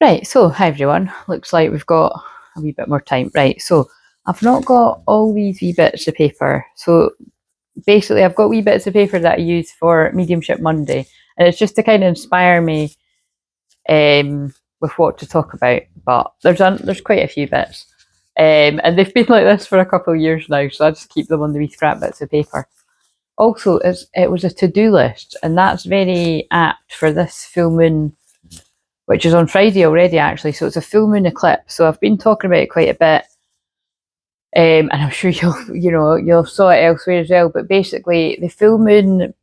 Right, so hi everyone. Looks like we've got a wee bit more time. Right, so I've not got all these wee bits of paper. So basically I've got wee bits of paper that I use for Mediumship Monday, and it's just to kind of inspire me with what to talk about. But there's quite a few bits. And they've been like this for a couple of years now, so I just keep them on the wee scrap bits of paper. Also, it was a to-do list, and that's very apt for this full moon, which is on Friday already, actually. So it's a full moon eclipse. So I've been talking about it quite a bit, and I'm sure you'll saw it elsewhere as well. But basically, the full moon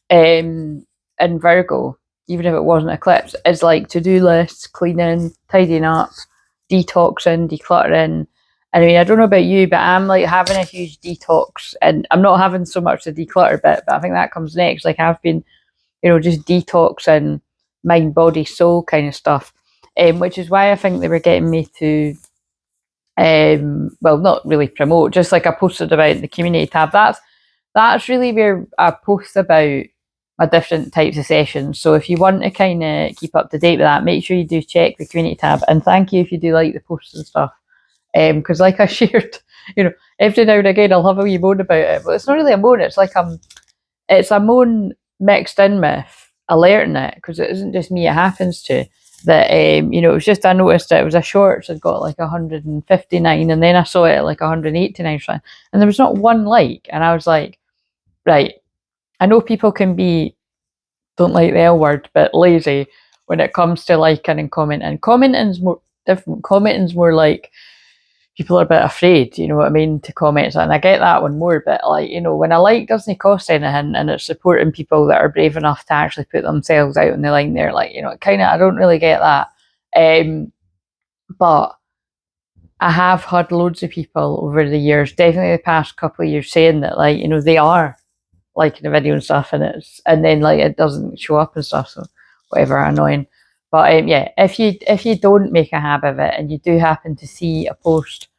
in Virgo, even if it wasn't eclipse, is like to-do lists, cleaning, tidying up, detoxing, decluttering. And I mean, I don't know about you, but I'm like having a huge detox, and I'm not having so much the declutter bit, but I think that comes next. Like I've been, just detoxing mind, body, soul kind of stuff, which is why I think they were getting me to, well, not really promote, just like I posted about the community tab. That's really where I post about my different types of sessions. So if you want to kind of keep up to date with that, make sure you do check the community tab. And thank you if you do like the posts and stuff. Because like I shared, every now and again I'll have a wee moan about it, but it's not really a moan. It's like it's a moan mixed in with alerting it, because it isn't just me it happens to. That it was just, I noticed that it was a shorts had got like 159, and then I saw it at like 189, and there was not one like, and I was like, right, I know people can be, don't like the L word, but lazy when it comes to liking and commenting. Commenting's more different. Commenting's more like people are a bit afraid, you know what I mean, to comment. And I get that one more, but like, when a like doesn't cost anything and it's supporting people that are brave enough to actually put themselves out on the line there, like, kind of, I don't really get that. But I have had loads of people over the years, definitely the past couple of years, saying that, like, they are liking the video and stuff, and then like it doesn't show up and stuff, so whatever, annoying. But yeah, if you don't make a habit of it, and you do happen to see a post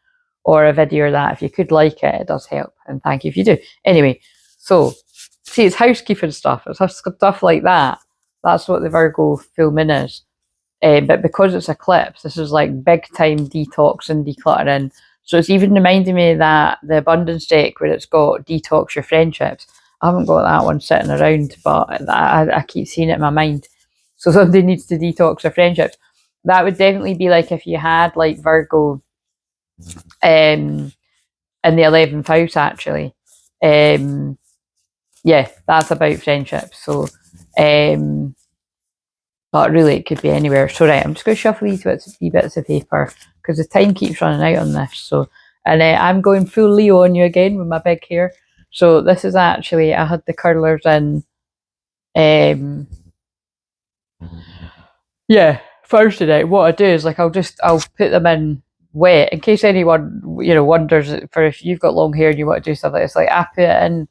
or a video or that, if you could like it, it does help, and thank you if you do. Anyway, so see, it's housekeeping stuff, it's stuff like that. That's what the Virgo full moon is. But because it's eclipse, this is like big time detox and decluttering. So it's even reminding me that the abundance deck, where it's got detox your friendships, I haven't got that one sitting around, but I keep seeing it in my mind. So somebody needs to detox their friendships. That would definitely be like if you had like Virgo in the 11th house, actually. Yeah, that's about friendships. So, but really it could be anywhere. So right, I'm just going to shuffle these bits of paper, because the time keeps running out on this. So, and I'm going full Leo on you again with my big hair. So this is actually, I had the curlers in, yeah, Thursday night. What I do is like I'll put them in wet, in case anyone wonders, for if you've got long hair and you want to do stuff like this. Like I put it in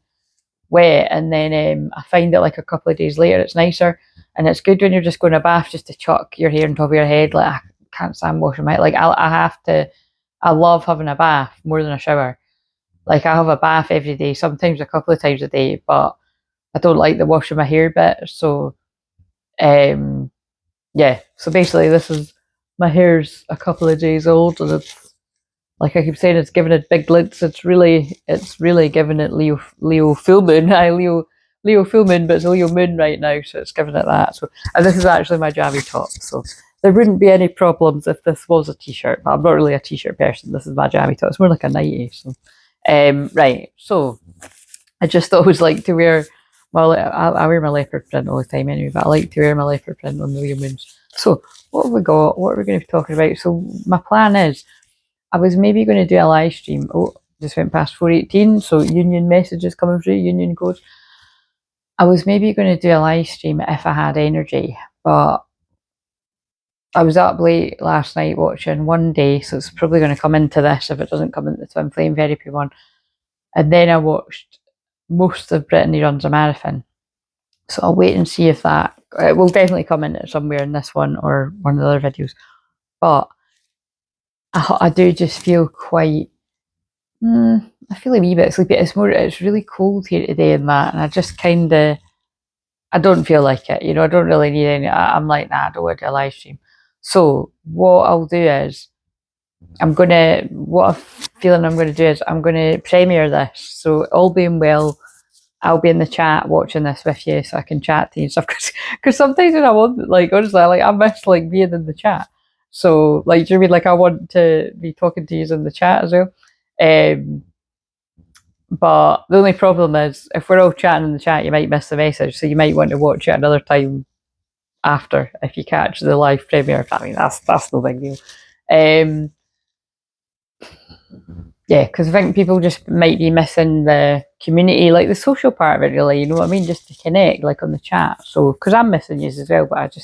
wet, and then I find it like a couple of days later it's nicer, and it's good when you're just going to bath, just to chuck your hair on top of your head. Like I can't stand washing my head. Like I love having a bath more than a shower. Like I have a bath every day, sometimes a couple of times a day, but I don't like the washing my hair bit. So yeah, so basically this is, my hair's a couple of days old, and it's, like I keep saying, it's giving it big lids. It's really giving it Leo full moon. Leo full moon, but it's Leo moon right now, so it's giving it that. So, and this is actually my jammy top, so there wouldn't be any problems if this was a t-shirt, but I'm not really a t-shirt person. This is my jammy top. It's more like a nightie. So right, so I just always like to wear, well, I wear my leopard print all the time anyway, but I like to wear my leopard print on the Leo moons. So what have we got? What are we going to be talking about? So my plan is, I was maybe going to do a live stream. Oh, just went past 4:18, so union messages coming through, union codes. I was maybe going to do a live stream if I had energy, but I was up late last night watching One Day, so it's probably going to come into this if it doesn't come into the Twinflame Therapy one. And then I watched most of Brittany Runs a Marathon. So I'll wait and see if that, it will definitely come in somewhere in this one or one of the other videos. But I do just feel quite, I feel a wee bit sleepy. It's really cold here today and that, and I just kind of, I don't feel like it, I don't really need any, I'm like, nah, I don't want to do a live stream. So what I'll do is I'm gonna do is I'm gonna premiere this. So all being well, I'll be in the chat watching this with you, so I can chat to you and stuff. Because sometimes when I want, like, honestly, I miss like being in the chat. So like, do you mean like I want to be talking to you in the chat as well? But the only problem is if we're all chatting in the chat, you might miss the message, so you might want to watch it another time after if you catch the live premiere. I mean, that's no big deal. Yeah, because I think people just might be missing the community, like the social part of it, really. You know what I mean? Just to connect, like on the chat. So, because I'm missing you as well, but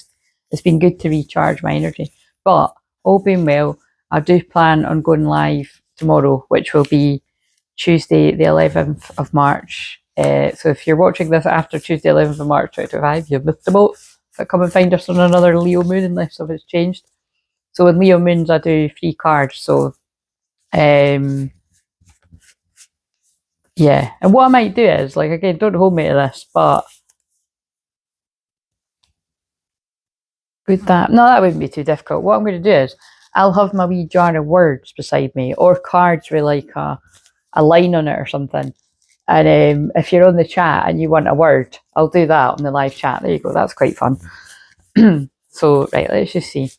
it's been good to recharge my energy. But all being well, I do plan on going live tomorrow, which will be Tuesday, the 11th of March. So if you're watching this after Tuesday, 11th of March 2025, you've missed the boat. So come and find us on another Leo moon unless if it's changed. So with Leo moons, I do free cards. So, yeah. And what I might do is, like, again, don't hold me to this, but with that, no, that wouldn't be too difficult. What I'm going to do is I'll have my wee jar of words beside me, or cards with like a line on it or something. And if you're on the chat and you want a word, I'll do that on the live chat. There you go. That's quite fun. So, right, let's just see.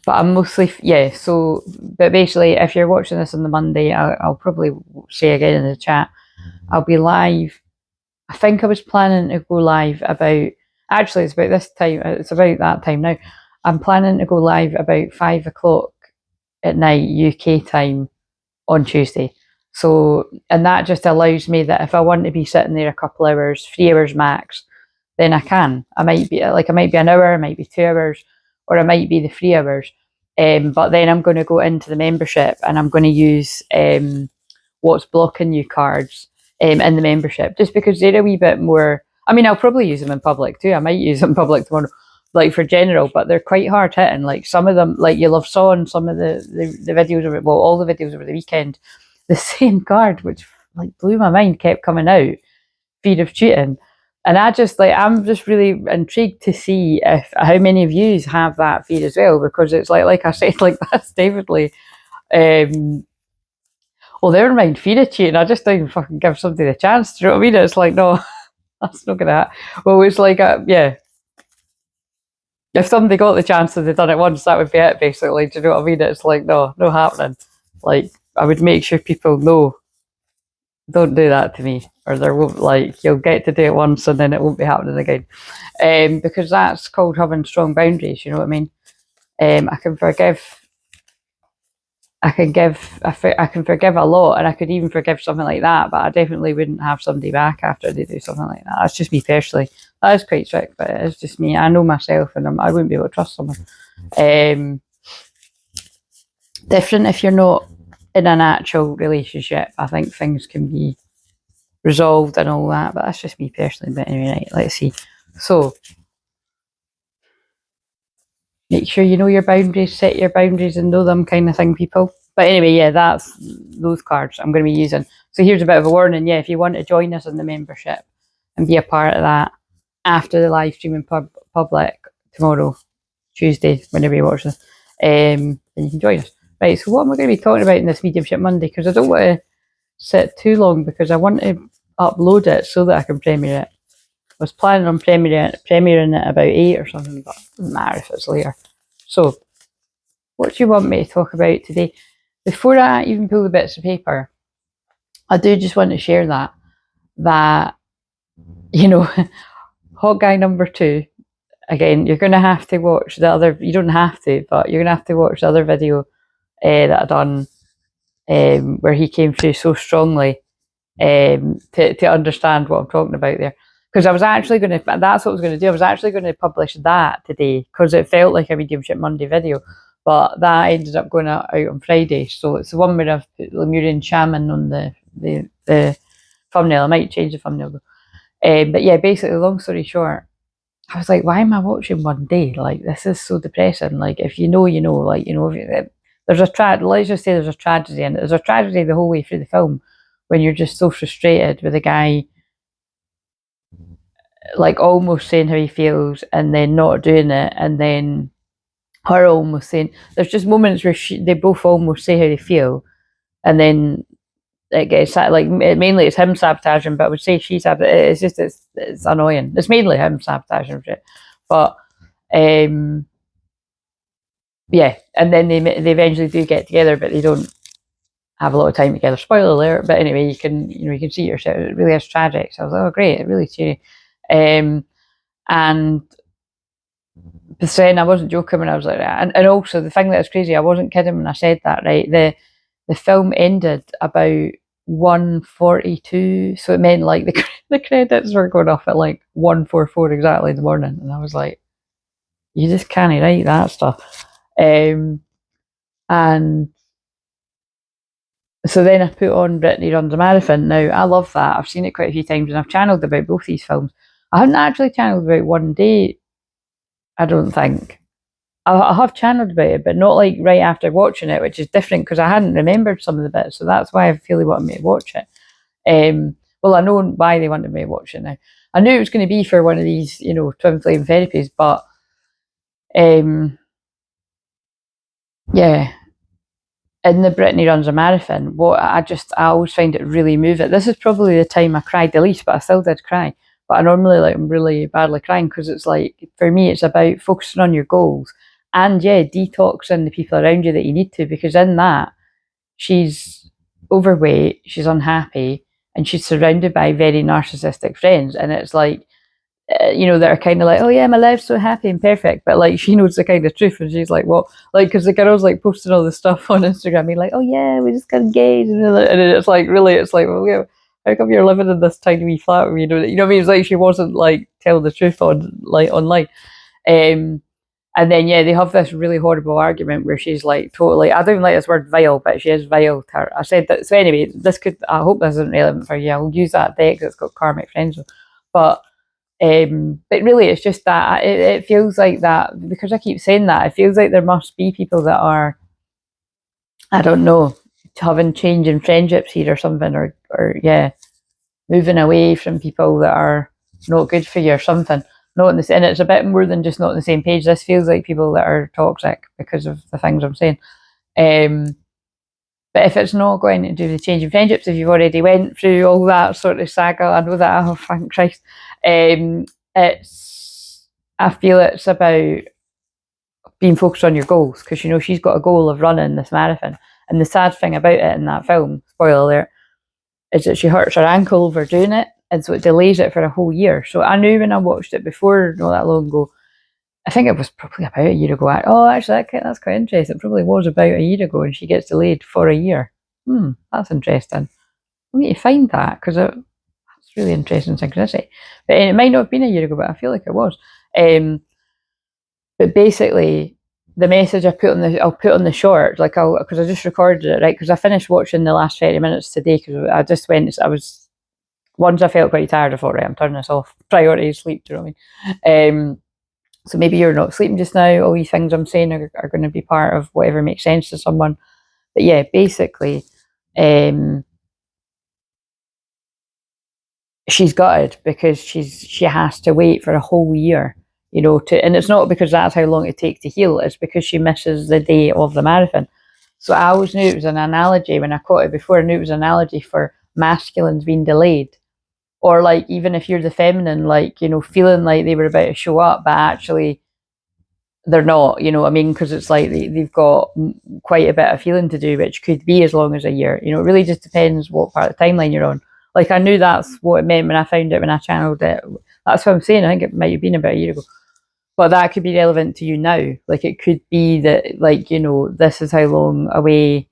But I'm mostly, yeah, so, but basically, if you're watching this on the Monday, I'll probably say again in the chat, I'll be live. I think I was planning to go live about, actually, it's about this time, it's about that time now. I'm planning to go live about 5 o'clock at night, UK time, on Tuesday. So, and that just allows me that if I want to be sitting there a couple hours, 3 hours max, then I can. I might be an hour, it might be 2 hours, or it might be the 3 hours. But then I'm going to go into the membership and I'm going to use what's blocking you cards in the membership, just because they're a wee bit more. I mean, I'll probably use them in public too. I might use them in public tomorrow, like for general, but they're quite hard hitting. Like some of them, like you'll have saw in some of the videos of it, well, all the videos over the weekend, the same card, which like blew my mind, kept coming out. Fear of cheating. And I'm just really intrigued to see if how many of you have that fear as well, because it's like I said, like that's definitely well, never mind fear of cheating. I just don't even fucking give somebody the chance. Do you know what I mean? It's like, no, that's not gonna happen. Well, it's like, yeah. If somebody got the chance and they'd done it once, that would be it, basically. Do you know what I mean? It's like, no happening. Like, I would make sure people know, don't do that to me, or there won't, like, you'll get to do it once and then it won't be happening again. Because that's called having strong boundaries, you know what I mean? I can forgive I can forgive a lot, and I could even forgive something like that, but I definitely wouldn't have somebody back after they do something like that. That's just me personally. That is quite strict, but it's just me. I know myself, and I wouldn't be able to trust someone. Different if you're not in an actual relationship. I think things can be resolved and all that, but that's just me personally. But anyway, right, let's see. So, make sure you know your boundaries, set your boundaries and know them, kind of thing, people. But anyway, yeah, that's those cards I'm going to be using. So here's a bit of a warning. Yeah, if you want to join us in the membership and be a part of that after the live stream in public tomorrow, Tuesday, whenever you watch this, then you can join us. Right, so what am I going to be talking about in this Mediumship Monday? Because I don't want to sit too long, because I want to upload it so that I can premiere it. I was planning on premiering it about 8 or something, but it doesn't matter if it's later. So, what do you want me to talk about today? Before I even pull the bits of paper, I do just want to share that, you know, hot guy number 2, again, you're going to have to watch the other, you don't have to, but you're going to have to watch the other video that I done where he came through so strongly to understand what I'm talking about there. Because I was actually going to, that's what I was going to do. I was actually going to publish that today because it felt like a Mediumship Monday video, but that ended up going out on Friday. So it's the one where I've put Lemurian Shaman on the thumbnail. I might change the thumbnail though. But yeah, basically, long story short, I was like, why am I watching one day? Like, this is so depressing. Like, if you know, you know, like, you know, there's let's just say there's a tragedy, and there's a tragedy the whole way through the film when you're just so frustrated with a guy like almost saying how he feels and then not doing it, and then her almost saying, there's just moments where they both almost say how they feel, and then it gets like, mainly it's him sabotaging, but I would say she's it's just it's annoying. It's mainly him sabotaging shit, but yeah, and then they eventually do get together, but they don't have a lot of time together. Spoiler alert! But anyway, you can see yourself. It really is tragic. So I was like, oh great, it really cheery. And but then I wasn't joking when I was like that. And also the thing that's crazy, I wasn't kidding when I said that. Right, the film ended about 1:42, so it meant like the credits were going off at like 1:44 exactly in the morning, and I was like, you just can't write that stuff. And so then I put on Brittany Runs a Marathon. Now, I love that. I've seen it quite a few times, and I've channeled about both these films. I haven't actually channeled about One Day, I don't think. I have channeled about it, but not like right after watching it, which is different because I hadn't remembered some of the bits, so that's why I feel they wanted me to watch it. Well, I know why they wanted me to watch it now. I knew it was going to be for one of these, Twinflame therapies, but yeah. In the Brittany Runs a Marathon, I always find it really moving. This is probably the time I cried the least, but I still did cry. But I normally I'm really badly crying because it's like, for me, it's about focusing on your goals and detoxing the people around you that you need to, because in that, she's overweight, she's unhappy, and she's surrounded by very narcissistic friends, and it's like, that are kind of like, oh yeah, my life's so happy and perfect, but like she knows the kind of truth, and she's like, well, like, because the girl's like posting all this stuff on Instagram, being like, oh yeah, we just got engaged, and it's like, really, it's like, well, yeah, how come you're living in this tiny wee flat where you know what I mean? It's like she wasn't like telling the truth online. And then they have this really horrible argument where she's like totally, I don't even like this word vile, but she is vile to her. I said that. So anyway, I hope this isn't relevant for you. I'll use that deck that's got karmic friends, but really it's just that it feels like that, because I keep saying that, it feels like there must be people that are, I don't know, having change in friendships here or something, or moving away from people that are not good for you or something. Not in this, and it's a bit more than just not on the same page. This feels like people that are toxic because of the things I'm saying. But if it's not going to do the change in friendships, if you've already went through all that sort of saga, I know that, oh thank Christ. I feel it's about being focused on your goals, because she's got a goal of running this marathon. And the sad thing about it in that film, spoiler alert, is that she hurts her ankle over doing it, and so it delays it for a whole year. So I knew when I watched it before, not that long ago, I think it was probably about a year ago. Actually, that's quite interesting. It probably was about a year ago, and she gets delayed for a year. That's interesting. I need to find that, because that's really interesting synchronicity. But it might not have been a year ago, but I feel like it was. But basically, the message I'll put on the short, because I just recorded it, right? Because I finished watching the last 30 minutes today, because once I felt quite tired, I thought, right, I'm turning this off. Priority is sleep, do you know what I mean? So maybe you're not sleeping just now. All these things I'm saying are going to be part of whatever makes sense to someone. But yeah, basically, she's gutted because she has to wait for a whole year, and it's not because that's how long it takes to heal. It's because she misses the day of the marathon. So I always knew it was an analogy when I caught it before. I knew it was an analogy for masculines being delayed. Or like, even if you're the feminine, like, feeling like they were about to show up, but actually they're not, what I mean? Because it's like they've got quite a bit of healing to do, which could be as long as a year. It really just depends what part of the timeline you're on. Like, I knew that's what it meant when I found it, when I channeled it. That's what I'm saying. I think it might have been about a year ago. But that could be relevant to you now. Like, it could be that, like, this is how long away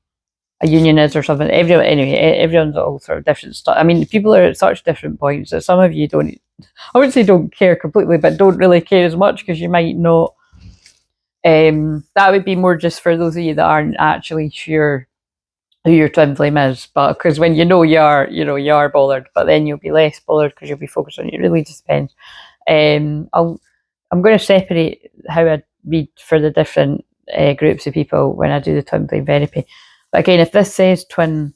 a union is or something. Everyone's all sort of different stuff. I mean, people are at such different points that some of you don't, I wouldn't say don't care completely, but don't really care as much, because you might not. That would be more just for those of you that aren't actually sure who your twin flame is. But because when you are bothered, but then you'll be less bothered because you'll be focused on it. It really just depends. I'm going to separate how I read for the different groups of people when I do the twin flame therapy. But again, if this says twin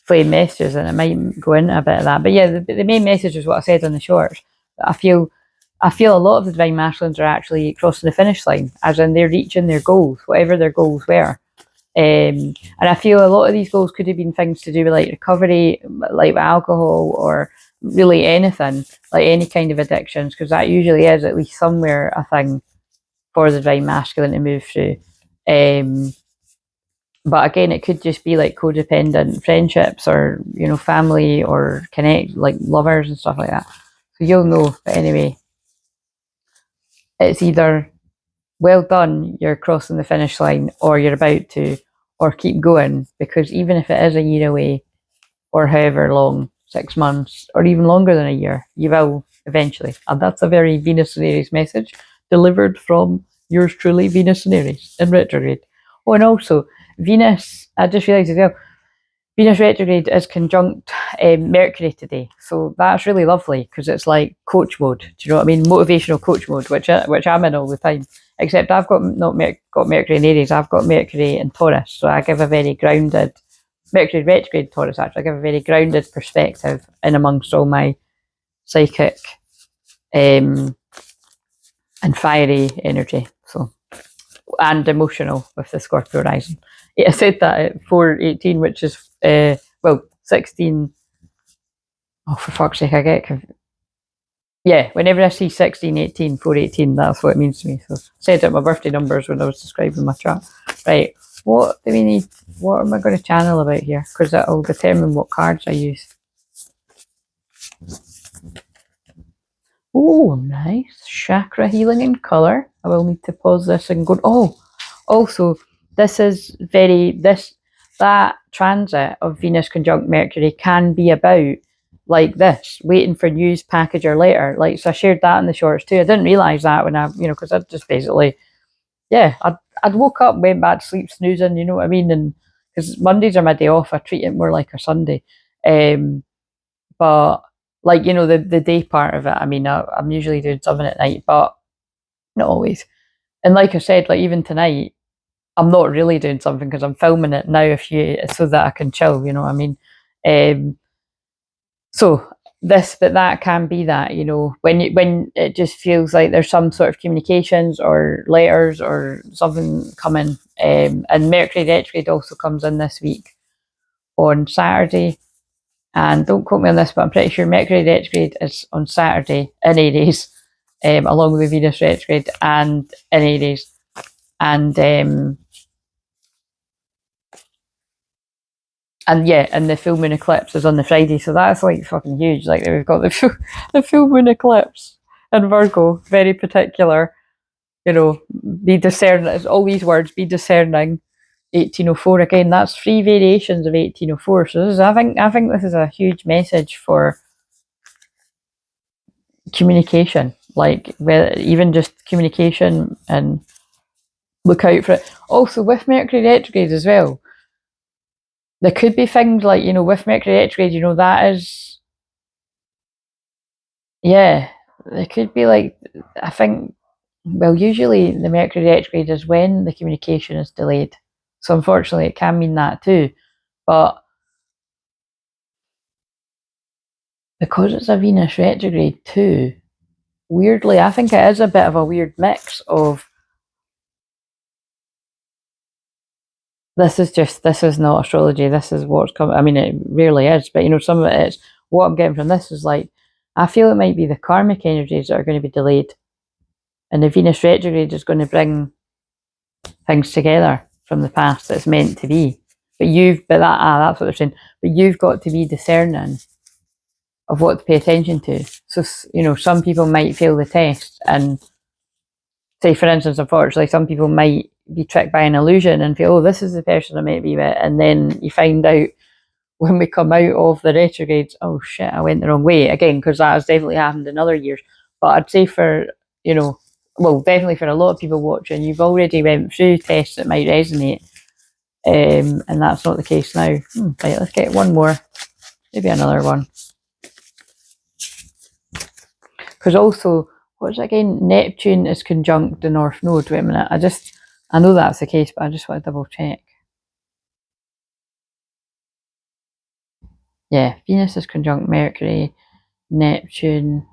flame messages, then it might go into a bit of that. But yeah, the main message is what I said on the shorts. I feel a lot of the divine masculines are actually crossing the finish line, as in they're reaching their goals, whatever their goals were. And I feel a lot of these goals could have been things to do with like recovery, like with alcohol, or really anything, like any kind of addictions, because that usually is at least somewhere a thing for the divine masculine to move through. But again, it could just be like codependent friendships, or family, or connect, like lovers and stuff like that. So you'll know. But anyway, it's either well done, you're crossing the finish line, or you're about to, or keep going, because even if it is a year away, or however long, 6 months, or even longer than a year, you will eventually. And that's a very Venus and Aries message, delivered from yours truly, Venus and Aries in retrograde. Oh, and also, Venus, I just realised as well, Venus retrograde is conjunct Mercury today, so that's really lovely, because it's like coach mode. Do you know what I mean? Motivational coach mode, which I'm in all the time. Except I've got got Mercury in Aries. I've got Mercury in Taurus, so I give a very grounded Mercury retrograde Taurus. Actually, I give a very grounded perspective in amongst all my psychic and fiery energy. So, and emotional with the Scorpio rising. Yeah, I said that at 4:18, which is 16. Oh, for fuck's sake, I get yeah, whenever I see 16, 18, 4:18, that's what it means to me. So I said it my birthday numbers when I was describing my chart. Right, what do we need? What am I going to channel about here? Because that'll determine what cards I use. Oh, nice. Chakra healing in colour. I will need to pause this and go. Oh, also, this is that transit of Venus conjunct Mercury can be about like this, waiting for news, package, or later. Like, so I shared that in the shorts too. I didn't realise that when because I just basically, yeah, I'd woke up, went back to sleep, snoozing, you know what I mean? And because Mondays are my day off, I treat it more like a Sunday. But like, the day part of it, I mean, I'm usually doing something at night, but not always. And like I said, like even tonight, I'm not really doing something because I'm filming it now so that I can chill, you know what I mean? So but that can be that, when it just feels like there's some sort of communications or letters or something coming. And Mercury retrograde also comes in this week on Saturday. And don't quote me on this, but I'm pretty sure Mercury retrograde is on Saturday in Aries, along with Venus retrograde and in Aries. And yeah, and the full moon eclipse is on the Friday, so that's like fucking huge. Like we've got the full moon eclipse in Virgo, very particular. Be discerning. All these words, be discerning. 1804 again. That's 3 variations of 1804. So I think this is a huge message for communication, like even just communication, and look out for it. Also, with Mercury retrograde as well, there could be things like, with Mercury retrograde, that is, yeah, there could be like, I think, well, usually the Mercury retrograde is when the communication is delayed. So unfortunately, it can mean that too. But because it's a Venus retrograde too, weirdly, I think it is a bit of a weird mix of, this is not astrology, this is what's coming. I mean, it rarely is, but some of it is. What I'm getting from this is like, I feel it might be the karmic energies that are going to be delayed, and the Venus retrograde is going to bring things together from the past that's meant to be. But that's what they're saying. But you've got to be discerning of what to pay attention to. So, some people might fail the test, and say, for instance, unfortunately, some people might be tricked by an illusion and feel, oh, this is the person I might be with. And then you find out when we come out of the retrogrades, oh shit, I went the wrong way again, because that has definitely happened in other years. But I'd say definitely for a lot of people watching, you've already went through tests that might resonate. And that's not the case now. Right, let's get one more, maybe another one. Because also, what's it again? Neptune is conjunct the North Node. Wait a minute, I know that's the case, but I just want to double check. Yeah, Venus is conjunct Mercury, Neptune.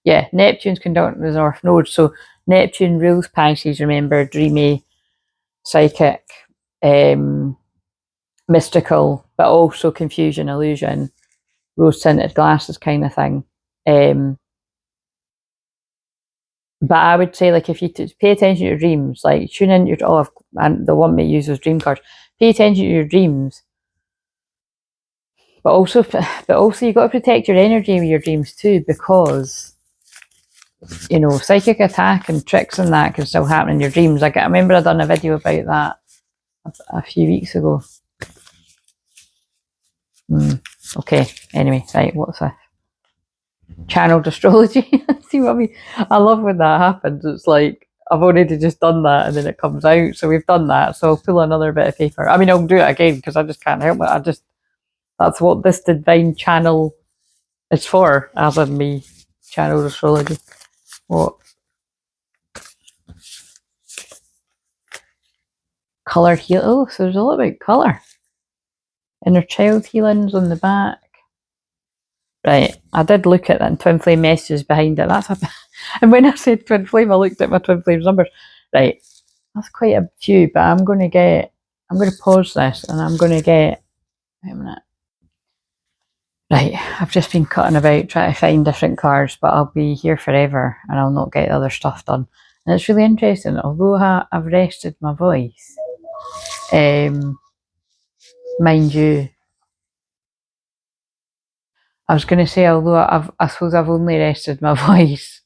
yeah, Neptune's conjunct the North Node. So Neptune rules Pisces, remember, dreamy, psychic, mystical, but also confusion, illusion, rose-tinted glasses kind of thing. But I would say, like, if you pay attention to your dreams, like tune in your, and the one me use those dream cards. Pay attention to your dreams, but also you got to protect your energy with your dreams too, because you know, psychic attack and tricks and that can still happen in your dreams. Like, I remember I done a video about that a few weeks ago. Okay, anyway, right, what's this? Channeled astrology. See what I mean? I love when that happens. It's like, I've already just done that and then it comes out. So we've done that. So I'll pull another bit of paper. I mean, I'll do it again because I just can't help it. That's what this divine channel is for, as in me, channeled astrology. What? Colour heal. Oh, so there's a lot about colour. Inner child healings on the back. Right, I did look at that Twinflame messages behind it. And when I said Twinflame, I looked at my Twinflame's numbers. Right, that's quite a few, but I'm going to pause this and I'm going to get, wait a minute. Right, I've just been cutting about trying to find different cards, but I'll be here forever and I'll not get the other stuff done. And it's really interesting, although I've rested my voice, mind you, I was going to say, although I suppose I've only rested my voice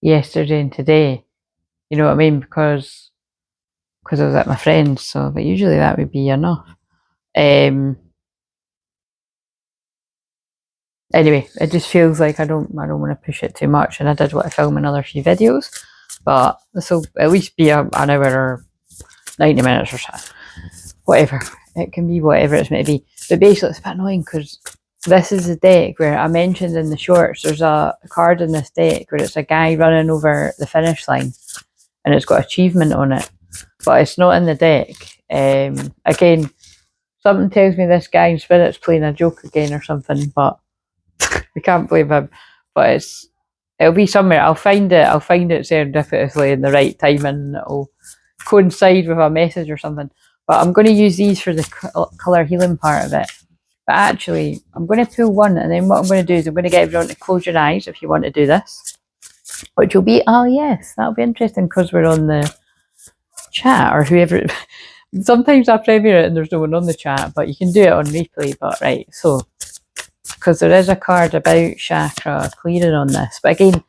yesterday and today, you know what I mean, because I was at my friend's, so, but usually that would be enough. Anyway, it just feels like I don't want to push it too much, and I did want to film another few videos, but this will at least be an hour or 90 minutes or so, whatever. It can be whatever it's meant to be. But basically, it's a bit annoying because this is a deck where I mentioned in the shorts, there's a card in this deck where it's a guy running over the finish line and it's got achievement on it, but it's not in the deck. Again, something tells me this guy in spirit's playing a joke again or something, but we can't blame him. But it'll be somewhere. I'll find it serendipitously in the right time and it'll coincide with a message or something. But I'm going to use these for the colour healing part of it. But actually, I'm going to pull one, and then what I'm going to do is I'm going to get everyone to close your eyes if you want to do this, which will be, oh yes, that'll be interesting because we're on the chat or whoever. Sometimes I premiere it and there's no one on the chat, but you can do it on replay. But right, so because there is a card about chakra clearing on this, but again,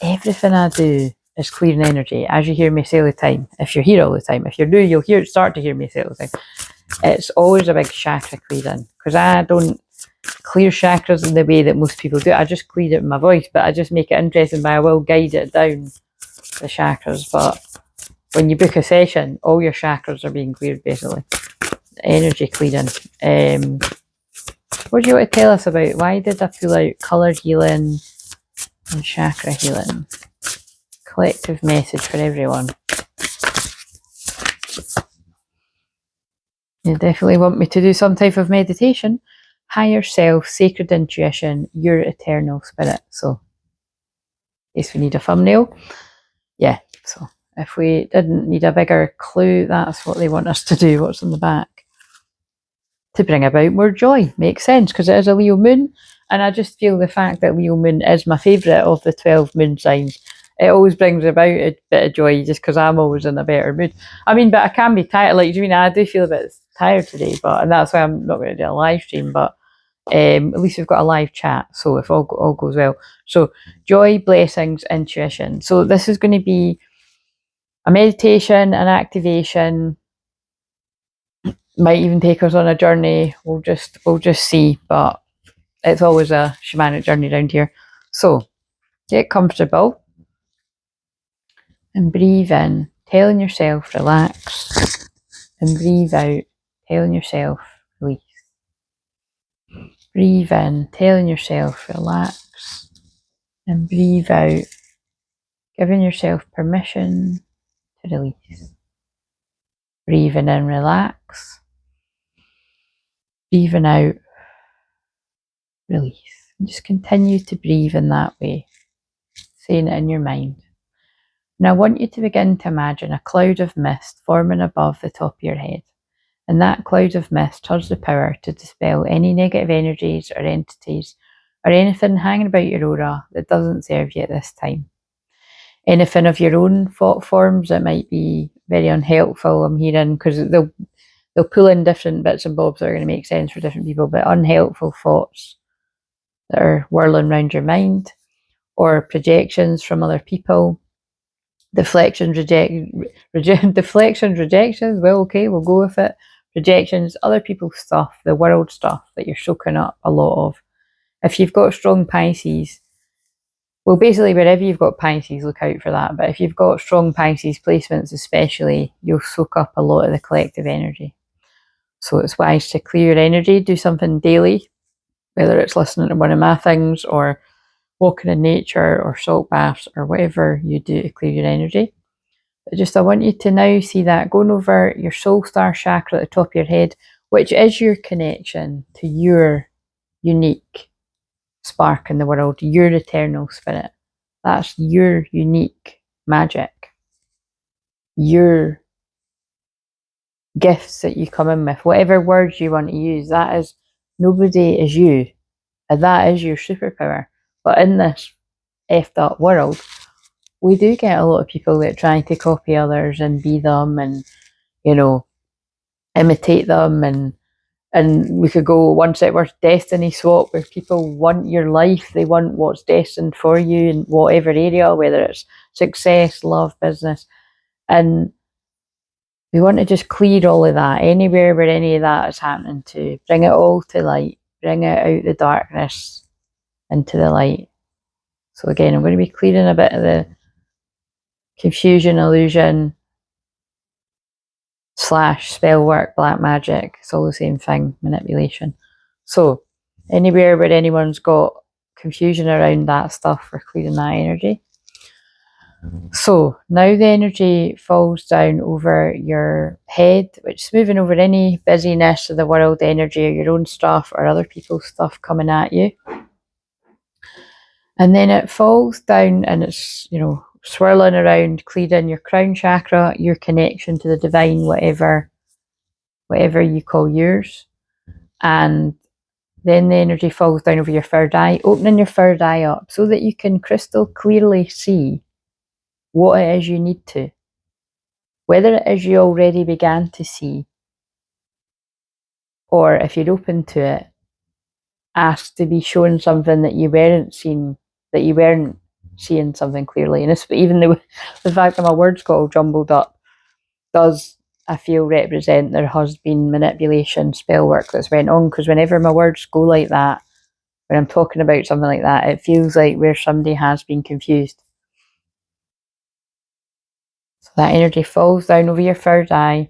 everything I do is clearing energy. As you hear me say all the time, if you're here all the time, if you're new, you'll start to hear me say all the time. It's always a big chakra clearing because I don't clear chakras in the way that most people do. I just clear it in my voice, but I just make it interesting by I will guide it down the chakras. But when you book a session, all your chakras are being cleared basically. Energy clearing. What do you want to tell us about? Why did I pull out colour healing and chakra healing? Collective message for everyone. You definitely want me to do some type of meditation. Higher self, sacred intuition, your eternal spirit. So, in case we need a thumbnail. Yeah, so if we didn't need a bigger clue, that's what they want us to do. What's on the back? To bring about more joy. Makes sense because it is a Leo moon, and I just feel the fact that Leo moon is my favourite of the 12 moon signs. It always brings about a bit of joy just because I'm always in a better mood. I mean, but I can be tired. Like, you mean, I do feel a bit tired today, and that's why I'm not going to do a live stream, but at least we've got a live chat, so if all goes well. So joy, blessings, intuition. So this is going to be a meditation, an activation, might even take us on a journey. We'll just see, but it's always a shamanic journey around here. So get comfortable and breathe in, telling yourself relax, and breathe out, telling yourself release. Breathe in, telling yourself relax, and breathe out, giving yourself permission to release. Breathing in, relax. Breathing out, release. And just continue to breathe in that way, saying it in your mind. And I want you to begin to imagine a cloud of mist forming above the top of your head. And that cloud of mist has the power to dispel any negative energies or entities or anything hanging about your aura that doesn't serve you at this time. Anything of your own thought forms that might be very unhelpful, I'm hearing, because they'll pull in different bits and bobs that are going to make sense for different people, but unhelpful thoughts that are whirling around your mind, or projections from other people, deflections, rejections, well, okay, we'll go with it. Projections, other people's stuff, the world stuff that you're soaking up a lot of. If you've got strong Pisces, well, basically wherever you've got Pisces, look out for that. But if you've got strong Pisces placements especially, you'll soak up a lot of the collective energy. So it's wise to clear your energy, do something daily, whether it's listening to one of my things or walking in nature or salt baths or whatever you do to clear your energy. But just I want you to now see that going over your soul star chakra at the top of your head, which is your connection to your unique spark in the world, your eternal spirit. That's your unique magic, your gifts that you come in with, whatever words you want to use. That is, nobody is you, and that is your superpower. But in this effed up world, we do get a lot of people that try to copy others and be them and, you know, imitate them, and we could go one step worse, destiny swap, where people want your life, they want what's destined for you in whatever area, whether it's success, love, business, and we want to just clear all of that, anywhere where any of that is happening, to bring it all to light, bring it out the darkness into the light. So again, I'm going to be clearing a bit of the confusion, illusion, / spell work, black magic. It's all the same thing, manipulation. So anywhere where anyone's got confusion around that stuff, we're clearing that energy. So now the energy falls down over your head, which is moving over any busyness of the world energy, or your own stuff or other people's stuff coming at you. And then it falls down and it's, you know, swirling around, clearing your crown chakra, your connection to the divine, whatever you call yours. And then the energy falls down over your third eye, opening your third eye up so that you can crystal clearly see what it is you need to. Whether it is you already began to see, or if you're open to it, ask to be shown something that you weren't seeing, that you weren't seeing something clearly. And even the fact that my words got all jumbled up does, I feel, represent there has been manipulation, spell work that's went on, because whenever my words go like that, when I'm talking about something like that, it feels like where somebody has been confused. So that energy falls down over your third eye.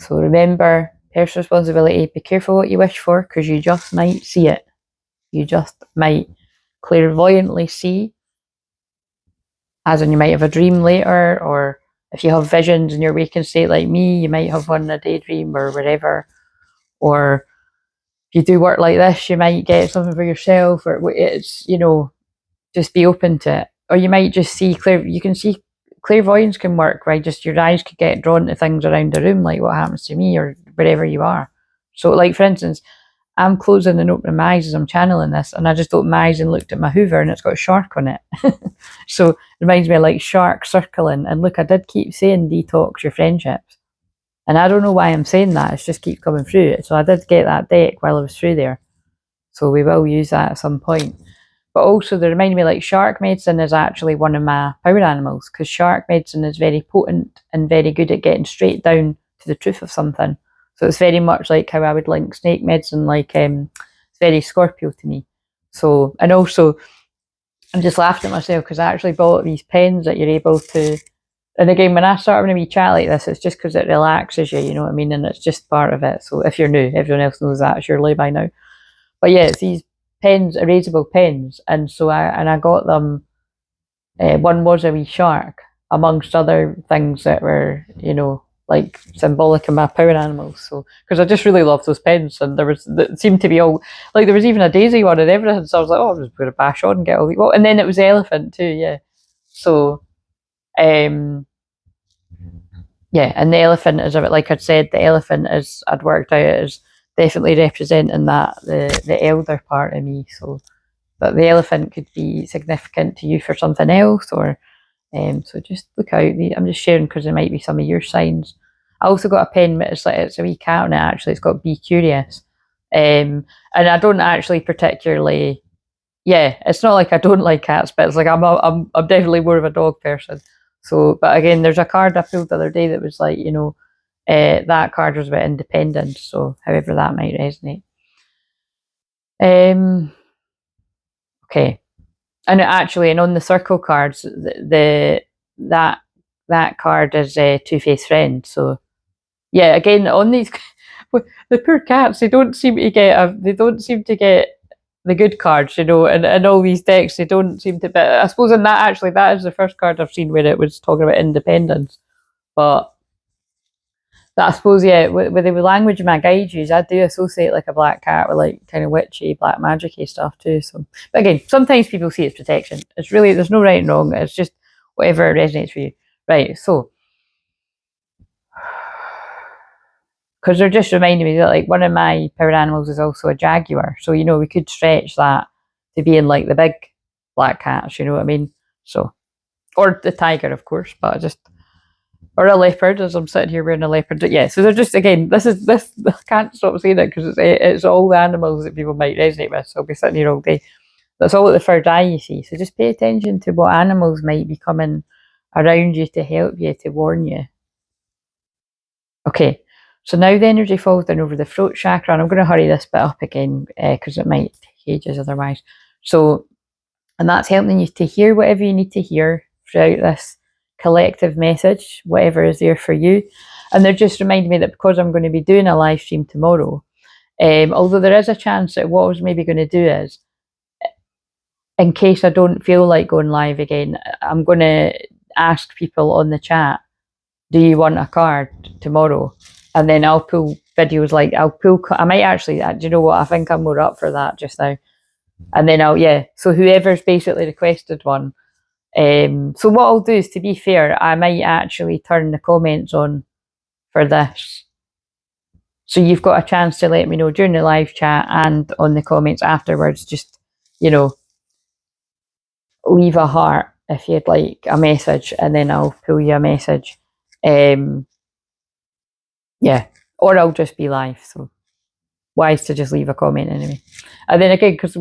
So remember, personal responsibility, be careful what you wish for, because you just might see it. You just might clairvoyantly see, as in you might have a dream later, or if you have visions in your waking state like me, you might have one in a daydream or wherever. Or if you do work like this, you might get something for yourself, or it's, you know, just be open to it. Or you might just see you can see clairvoyance can work, right? Just your eyes could get drawn to things around the room, like what happens to me, or wherever you are. So like, for instance, I'm closing and opening my eyes as I'm channeling this, and I just opened my eyes and looked at my Hoover and it's got a shark on it. So it reminds me of like shark circling. And look, I did keep saying detox your friendships. And I don't know why I'm saying that, it's just keeps coming through. So I did get that deck while I was through there. So we will use that at some point. But also they remind me, like, shark medicine is actually one of my power animals, because shark medicine is very potent and very good at getting straight down to the truth of something. So it's very much like how I would link snake medicine, like it's very Scorpio to me. So, and also I'm just laughing at myself because I actually bought these pens that you're able to, and again, when I start having a wee chat like this, it's just because it relaxes you, you know what I mean? And it's just part of it. So if you're new, everyone else knows that surely by now. But yeah, it's these pens, erasable pens, and so I got them. One was a wee shark, amongst other things that were, you know, like symbolic of my power animals. So because I just really love those pens, and there seemed to be all like there was even a daisy one and everything. So I was like, oh, I'm just going to bash on and get all these. Well, and then it was the elephant too, yeah. So, yeah, and the elephant is a bit like I'd said. The elephant is I'd worked out is definitely representing that the elder part of me. So that the elephant could be significant to you for something else, or so just look out. I'm just sharing because it might be some of your signs. I also got a pen. It's like it's a wee cat on it. Actually, it's got "Be Curious," and I don't actually particularly. Yeah, it's not like I don't like cats, but it's like I'm definitely more of a dog person. So, but again, there's a card I pulled the other day that was like, that card was about independence. So, however that might resonate. Okay, and actually, and on the circle cards, that card is a two-faced friend. So, yeah, again, on these the poor cats, they don't seem to get the good cards, and all these decks, they don't seem to. But I suppose in that, actually, that is the first card I've seen where it was talking about independence. But I suppose, yeah, with the language of my guide use, I do associate like a black cat with like kind of witchy, black magicy stuff too. So, but again, sometimes people see it's protection. It's really, there's no right and wrong. It's just whatever resonates for you. Right. So, because they're just reminding me that like one of my power animals is also a jaguar. So, we could stretch that to being like the big black cats, you know what I mean? So, or the tiger, of course, but or a leopard, as I'm sitting here wearing a leopard. Yeah, so they're just, again, this, I can't stop saying it because it's all the animals that people might resonate with. So I'll be sitting here all day. That's all at the third eye, you see. So just pay attention to what animals might be coming around you to help you, to warn you. Okay, so now the energy falls down over the throat chakra, and I'm going to hurry this bit up again because it might take ages otherwise. So, and that's helping you to hear whatever you need to hear throughout this collective message, whatever is there for you. And they're just reminding me that because I'm going to be doing a live stream tomorrow, although there is a chance that what I was maybe going to do is, in case I don't feel like going live again, I'm going to ask people on the chat, do you want a card tomorrow? And then I'll pull videos, like I might actually, do you know what, I think I'm more up for that just now. And then so whoever's basically requested one. So what I'll do is, to be fair, I might actually turn the comments on for this. So you've got a chance to let me know during the live chat and on the comments afterwards. Just, leave a heart if you'd like a message, and then I'll pull you a message. Yeah, or I'll just be live. So wise to just leave a comment anyway. And then again, because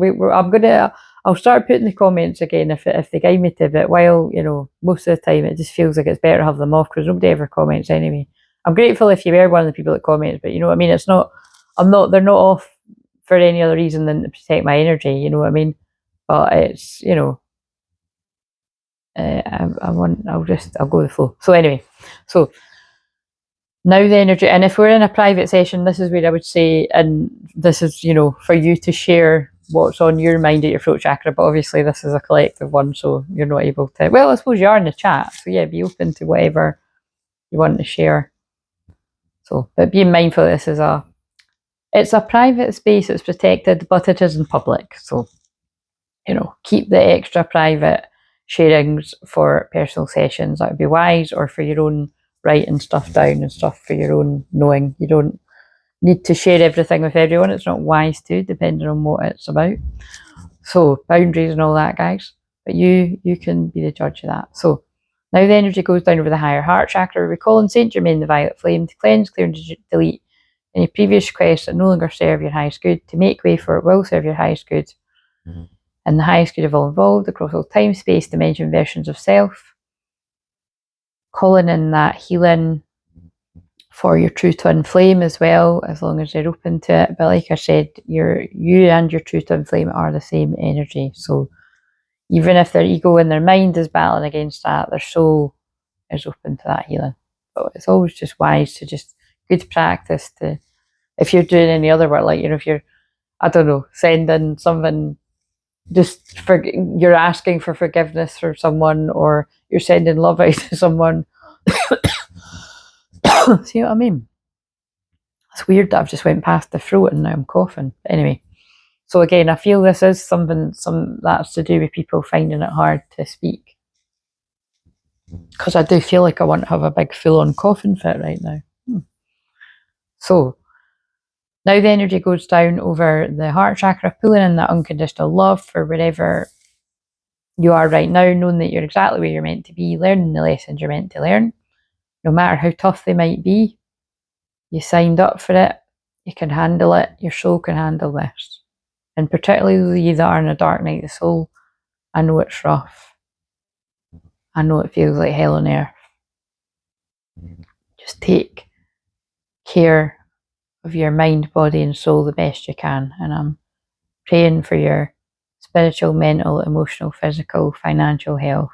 I'll start putting the comments again if they guide me to. But while most of the time it just feels like it's better to have them off because nobody ever comments anyway. I'm grateful if you were one of the people that comments, but you know what I mean. It's not. They're not off for any other reason than to protect my energy. You know what I mean. But it's I'll go with the flow. So anyway, so now the energy, and if we're in a private session, this is where I would say, and this is for you to share what's on your mind at your throat chakra, but obviously this is a collective one, so you're not able to, well, I suppose you are in the chat, so yeah, be open to whatever you want to share. So, but being mindful this is it's a private space, it's protected, but it is in public, so keep the extra private sharings for personal sessions. That would be wise, or for your own writing stuff down and stuff for your own knowing. You don't need to share everything with everyone. It's not wise to, depending on what it's about. So boundaries and all that, guys. But you can be the judge of that. So now the energy goes down over the higher heart chakra. Recalling Saint Germain, the violet flame, to cleanse, clear, and delete any previous requests that no longer serve your highest good, to make way for it will serve your highest good. Mm-hmm. And the highest good of all involved across all time, space, dimension, versions of self. Calling in that healing for your true twin flame as well, as long as you're open to it. But like I said, you and your true twin flame are the same energy. So even if their ego and their mind is battling against that, their soul is open to that healing. But it's always just wise to just good practice to, if you're doing any other work, like if you're, I don't know, sending something, just you're asking for forgiveness for someone, or you're sending love out to someone. See what I mean? It's weird that I've just went past the throat and now I'm coughing. But anyway, so again, I feel this is something that's to do with people finding it hard to speak. Because I do feel like I want to have a big full-on coughing fit right now. So now the energy goes down over the heart chakra, pulling in that unconditional love for wherever you are right now, knowing that you're exactly where you're meant to be, learning the lessons you're meant to learn, no matter how tough they might be. You signed up for it, you can handle it, your soul can handle this. And particularly you that are in a dark night of the soul, I know it's rough. I know it feels like hell on earth. Just take care of your mind, body and soul the best you can. And I'm praying for your spiritual, mental, emotional, physical, financial health,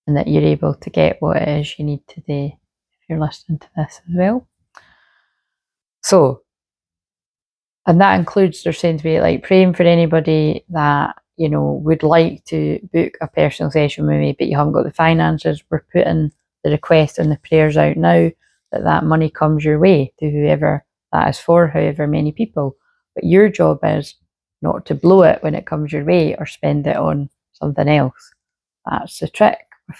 and that you're able to get what it is you need today if you're listening to this as well. So, and that includes, they're saying to me, like, praying for anybody that, you know, would like to book a personal session with me, but you haven't got the finances. We're putting the request and the prayers out now that money comes your way to whoever that is for, however many people. But your job is not to blow it when it comes your way or spend it on something else. That's the trick. With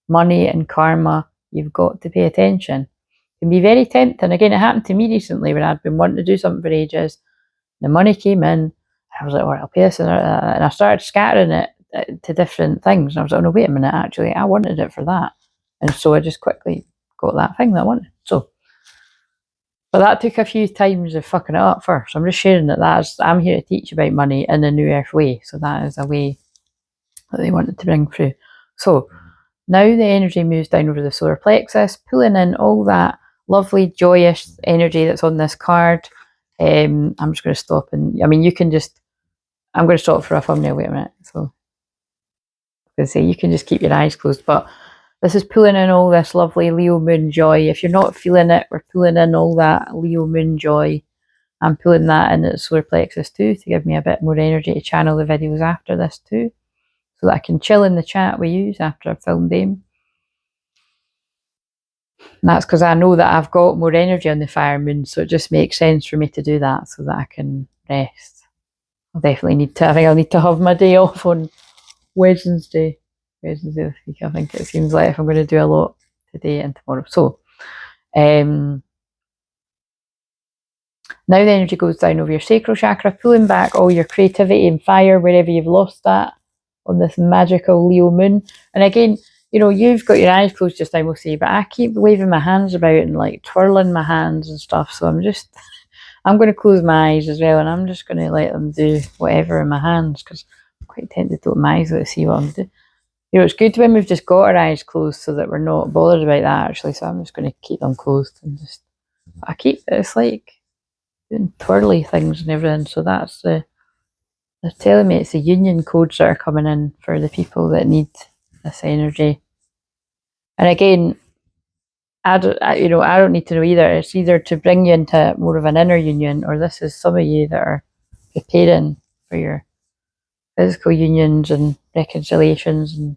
money and karma, you've got to pay attention. It can be very tempting. Again, it happened to me recently when I'd been wanting to do something for ages. The money came in, and I was like, all right, I'll pay this. And I started scattering it to different things. And I was like, oh no, wait a minute, actually, I wanted it for that. And so I just quickly got that thing that I wanted. So, but that took a few times of fucking it up first. I'm just sharing that I'm here to teach about money in a New Earth way. So that is a way that they wanted to bring through. So now the energy moves down over the solar plexus, pulling in all that lovely, joyous energy that's on this card. I'm just going to stop and, I mean, you can just, I'm going to stop for a thumbnail, wait a minute. So, I was going to say, you can just keep your eyes closed, but this is pulling in all this lovely Leo moon joy. If you're not feeling it, we're pulling in all that Leo moon joy. I'm pulling that in at the solar plexus too, to give me a bit more energy to channel the videos after this too, so that I can chill in the chat we use after I've filmed them. And that's because I know that I've got more energy on the fire moon, so it just makes sense for me to do that so that I can rest. I'll definitely need to, I think I'll need to have my day off on Wednesday this week. I think it seems like if I'm going to do a lot today and tomorrow. So, now the energy goes down over your sacral chakra, pulling back all your creativity and fire wherever you've lost that on this magical Leo moon. And again, you know, you've got your eyes closed just now, we'll see, but I keep waving my hands about and like twirling my hands and stuff. So I'm going to close my eyes as well, and I'm just going to let them do whatever in my hands, because I'm quite tempted to open my eyes to see what I'm doing. You know, it's good when we've just got our eyes closed so that we're not bothered about that actually. So I'm just going to keep them closed and just, it's like doing twirly things and everything. So that's they're telling me it's the union codes that are coming in for the people that need this energy. And again, I don't need to know either. It's either to bring you into more of an inner union, or this is some of you that are preparing for your physical unions and reconciliations and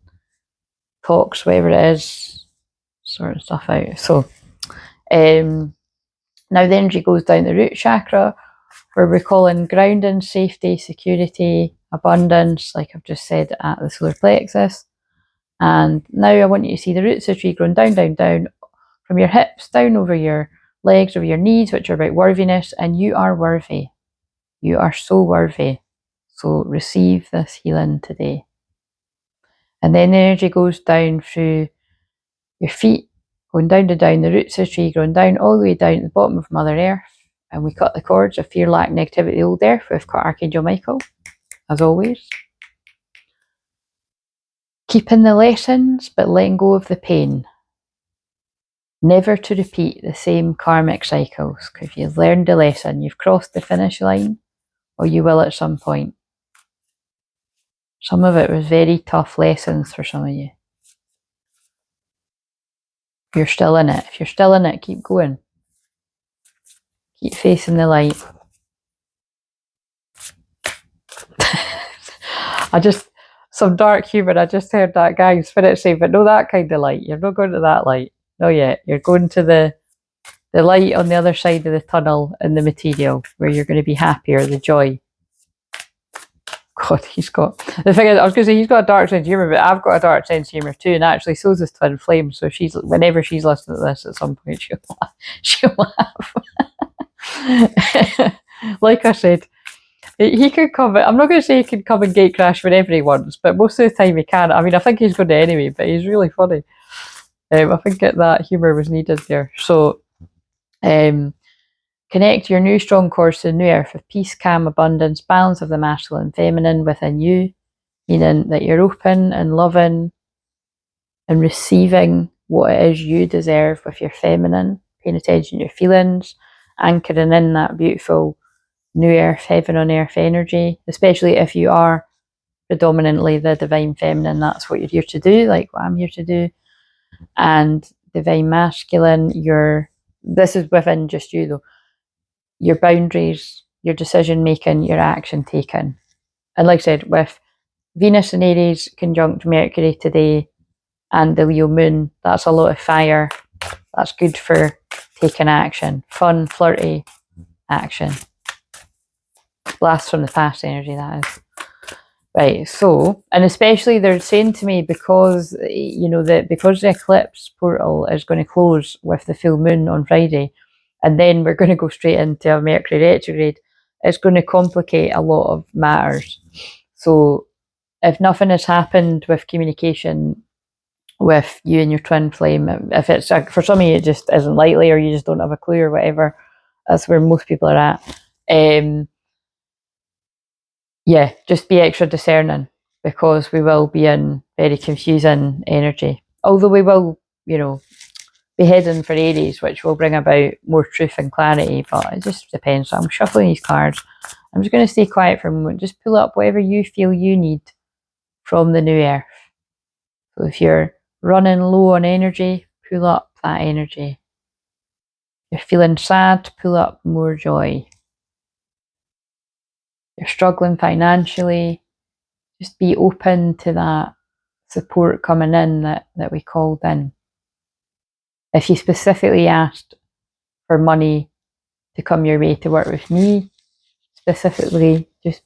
talks, whatever it is, sorting stuff out. So now the energy goes down the root chakra, where we're calling grounding, safety, security, abundance, like I've just said, at the solar plexus. And now I want you to see the roots of the tree growing down, down, down, from your hips, down over your legs, over your knees, which are about worthiness. And you are worthy. You are so worthy. So receive this healing today. And then the energy goes down through your feet, going down to down, the roots of the tree, going down all the way down to the bottom of Mother Earth. And we cut the cords of fear, lack, negativity, old earth. We've cut Archangel Michael, as always. Keeping the lessons, but letting go of the pain. Never to repeat the same karmic cycles, because you've learned a lesson, you've crossed the finish line, or you will at some point. Some of it was very tough lessons for some of you. You're still in it. If you're still in it, keep going. Keep facing the light. Some dark humour, I just heard that guy in Spirit say, but no, that kind of light. You're not going to that light. not yet. You're going to the light on the other side of the tunnel in the material, where you're going to be happier, the joy. God, he's got... The thing is, I was going to say, he's got a dark sense of humour, but I've got a dark sense of humour too, and actually so does Twinflame, so she's, whenever she's listening to this at some point, she'll laugh. Like I said, he could come... I'm not going to say he can come and gate crash whenever he wants, but most of the time he can. I mean, I think he's going to anyway, but he's really funny. I think that humour was needed there. So, connect your new strong course to the new earth with peace, calm, abundance, balance of the masculine and feminine within you, meaning that you're open and loving and receiving what it is you deserve with your feminine, paying attention to your feelings, anchoring in that beautiful new earth, heaven on earth energy, especially if you are predominantly the divine feminine. That's what you're here to do, like what I'm here to do. And divine masculine, this is within just you though, your boundaries, your decision making, your action taken. And like I said, with Venus and Aries conjunct Mercury today and the Leo moon, that's a lot of fire. That's good for taking action, fun, flirty action. Blast from the past energy, that is. Right, so, and especially they're saying to me, because, you know, because the eclipse portal is going to close with the full moon on Friday, and then we're going to go straight into a Mercury retrograde, it's going to complicate a lot of matters. So if nothing has happened with communication with you and your twin flame, if it's, for some of you it just isn't likely, or you just don't have a clue or whatever, that's where most people are at. Yeah, just be extra discerning, because we will be in very confusing energy. Although we will, you know, be heading for Aries, which will bring about more truth and clarity, but it just depends. So I'm shuffling these cards. I'm just going to stay quiet for a moment. Just pull up whatever you feel you need from the new earth. So if you're running low on energy, pull up that energy. If you're feeling sad, pull up more joy. You're struggling financially, just be open to that support coming in that we called in. If you specifically asked for money to come your way to work with me, specifically, just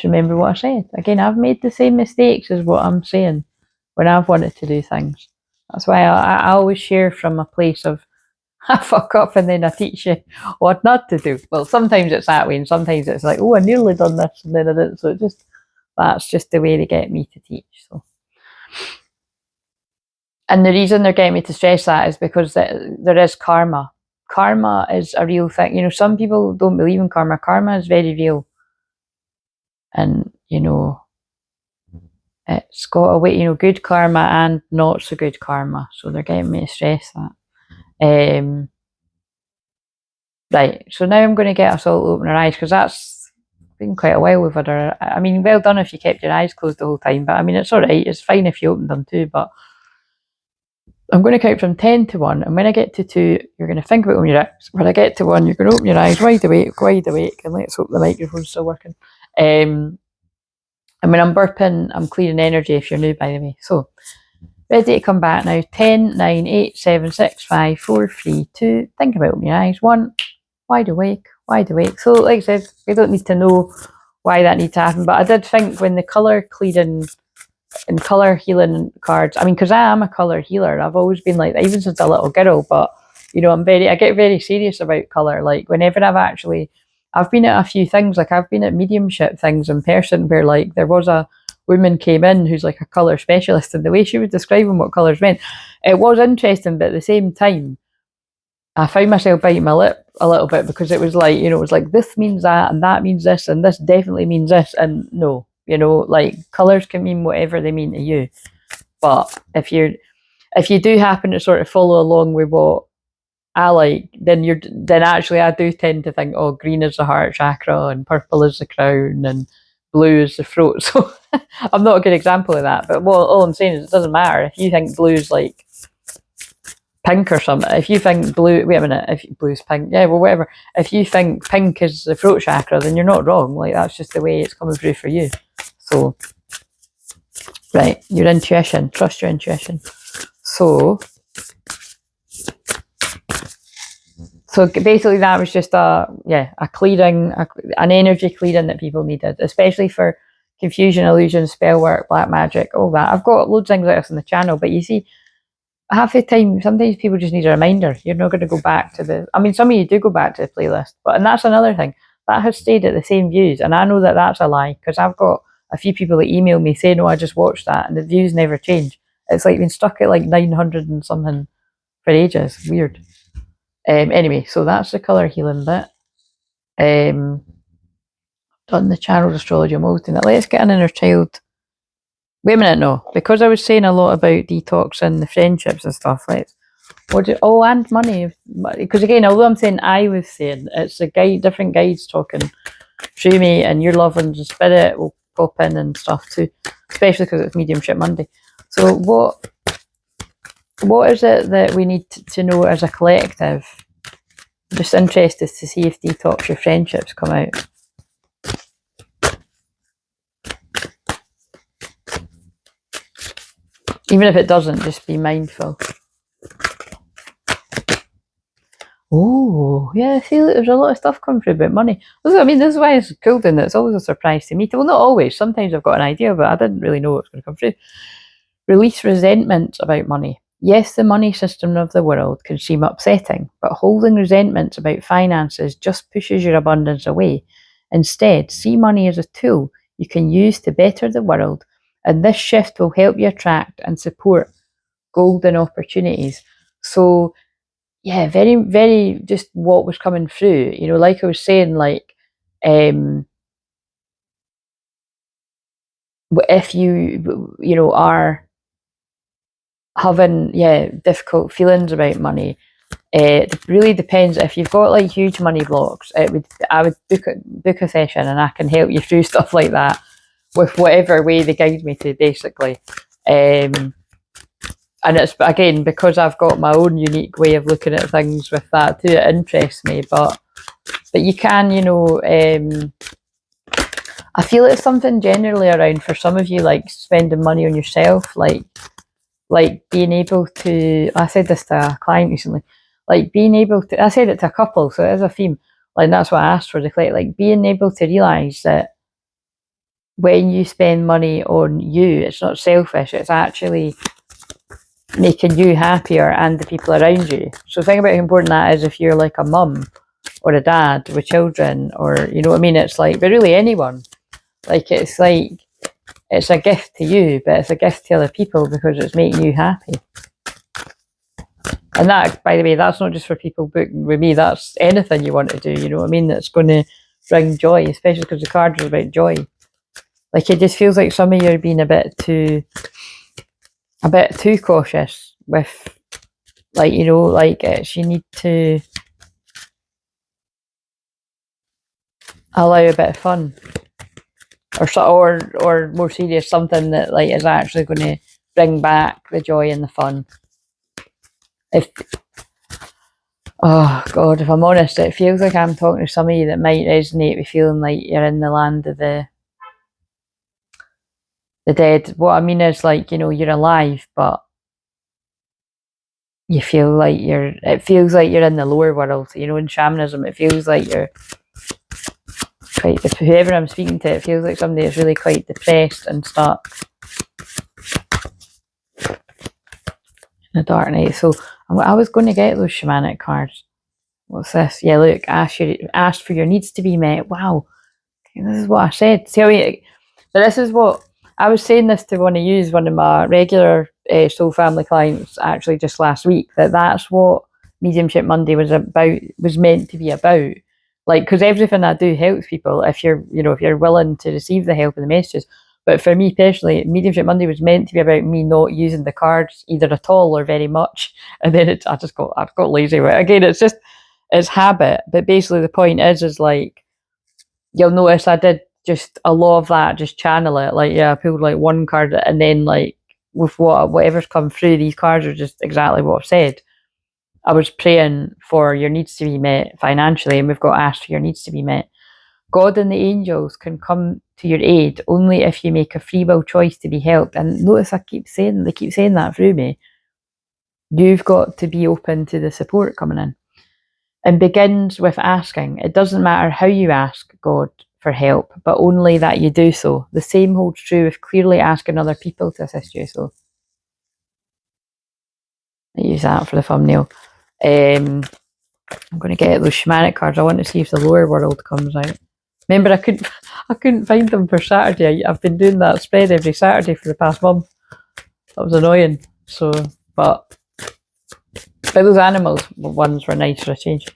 remember what I said. Again, I've made the same mistakes as what I'm saying when I've wanted to do things. That's why I always share from a place of, I fuck up and then I teach you what not to do. Well, sometimes it's that way, and sometimes it's like, oh, I nearly done this and then I didn't. So that's just the way they get me to teach. So, and the reason they're getting me to stress that is because there is karma. Karma is a real thing. You know, some people don't believe in karma. Karma is very real. And, you know, it's got a way, you know, good karma and not so good karma. So they're getting me to stress that. Right, so now I'm going to get us all to open our eyes, because that's been quite a while we've had our... I mean, well done if you kept your eyes closed the whole time, but I mean, it's all right. It's fine if you opened them too, but I'm going to count from 10 to 1, and when I get to 2, you're going to think about opening your eyes. When I get to 1, you're going to open your eyes wide awake, and let's hope the microphone's still working. And when I'm burping, I'm clearing energy if you're new, by the way. So, ready to come back now. 10, 9, 8, 7, 6, 5, 4, 3, 2. Think about opening your eyes. 1, wide awake, wide awake. So, like I said, we don't need to know why that needs to happen, but I did think when the colour clearing and colour healing cards, I mean, because I am a colour healer, I've always been like that, even since a little girl, but, you know, I get very serious about colour. Like, whenever I've been at a few things, like I've been at mediumship things in person where, like, there was a woman came in who's like a colour specialist, and the way she was describing what colours meant, it was interesting, but at the same time, I found myself biting my lip a little bit, because it was like, you know, it was like, this means that, and that means this, and this definitely means this, and no, you know, like, colours can mean whatever they mean to you. But if you do happen to sort of follow along with what I like, then actually I do tend to think, oh, green is the heart chakra, and purple is the crown, and blue is the throat. So I'm not a good example of that, but all I'm saying is it doesn't matter. If you think blue's like pink or something, if you think blue, wait a minute, if blue's pink, yeah, well, whatever. If you think pink is the throat chakra, then you're not wrong. Like, that's just the way it's coming through for you. So, right, your intuition, trust your intuition. So, So basically that was just a clearing, an energy clearing that people needed, especially for confusion, illusion, spell work, black magic, all that. I've got loads of things like this on the channel, but you see, half the time, sometimes people just need a reminder. You're not going to go back to the, I mean, some of you do go back to the playlist, and that's another thing. That has stayed at the same views, and I know that that's a lie, because I've got a few people that email me saying, no, I just watched that, and the views never change. It's like been stuck at like 900 and something for ages. Weird. Anyway, so that's the colour healing bit. Done the channeled astrology, I'm always doing it. Let's get an inner child. Wait a minute, no, because I was saying a lot about detox and the friendships and stuff. And money, because again, although I'm saying I was saying, it's a guide, different guides talking through me, and your love and spirit will pop in and stuff too, especially because it's Mediumship Monday. So what is it that we need to know as a collective? I'm just interested to see if detox your friendships come out. Even if it doesn't, just be mindful. Oh, yeah, I feel like there's a lot of stuff coming through about money. I mean, this is why it's cool, and it's always a surprise to me. Well, not always. Sometimes I've got an idea, but I didn't really know what's going to come through. Release resentment about money. Yes, the money system of the world can seem upsetting, but holding resentments about finances just pushes your abundance away. Instead, see money as a tool you can use to better the world, and this shift will help you attract and support golden opportunities. So, yeah, very, very just what was coming through. You know, like I was saying, like, if you are having difficult feelings about money, it really depends. If you've got like huge money blocks, I would book a session, and I can help you through stuff like that with whatever way they guide me to, basically. And it's, again, because I've got my own unique way of looking at things with that too, it interests me. But you can, I feel it's something generally around for some of you, like spending money on yourself, like being able to, I said this to a client recently, like being able to, I said it to a couple, so it is a theme, like that's what I asked for the client, like being able to realise that when you spend money on you, it's not selfish, it's actually making you happier and the people around you. So think about how important that is if you're like a mum or a dad with children, or you know what I mean, it's like, but really anyone, like it's a gift to you, but it's a gift to other people because it's making you happy. And that, by the way, that's not just for people booking with me, that's anything you want to do, you know what I mean, that's going to bring joy, especially because the cards are about joy. Like, it just feels like some of you are being a bit too cautious with, like, you know, like you need to allow a bit of fun, or more serious, something that like is actually going to bring back the joy and the fun. Oh God, if I'm honest, it feels like I'm talking to some of you that might resonate with feeling like you're in the land of the dead. What I mean is, like, you know, you're alive, but you feel like it feels like you're in the lower world. You know, in shamanism, it feels like you're quite, whoever I'm speaking to, it feels like somebody is really quite depressed and stuck in the dark night. So I was going to get those shamanic cards. What's this? Yeah, look, ask for your needs to be met. Wow, this is what I said. See how but this is what I was saying this to one of my regular soul family clients actually just last week, that's what Mediumship Monday was meant to be about. Like, because everything I do helps people if you're willing to receive the help and the messages. But for me personally, Mediumship Monday was meant to be about me not using the cards either at all or very much. And then I got lazy with it. Again, it's habit. But basically the point is like, you'll notice I did just a lot of that, just channel it. Like, yeah, I pulled like one card, and then like with whatever's come through, these cards are just exactly what I've said. I was praying for your needs to be met financially, and we've got asked for your needs to be met. God and the angels can come to your aid only if you make a free will choice to be helped. And notice they keep saying that through me. You've got to be open to the support coming in. and begins with asking. It doesn't matter how you ask God for help, but only that you do so. The same holds true with clearly asking other people to assist you. So I use that for the thumbnail. I'm going to get those shamanic cards. I want to see if the lower world comes out. Remember, I couldn't find them for Saturday. I've been doing that spread every Saturday for the past month. That was annoying. So, but those animals ones were nice for a change.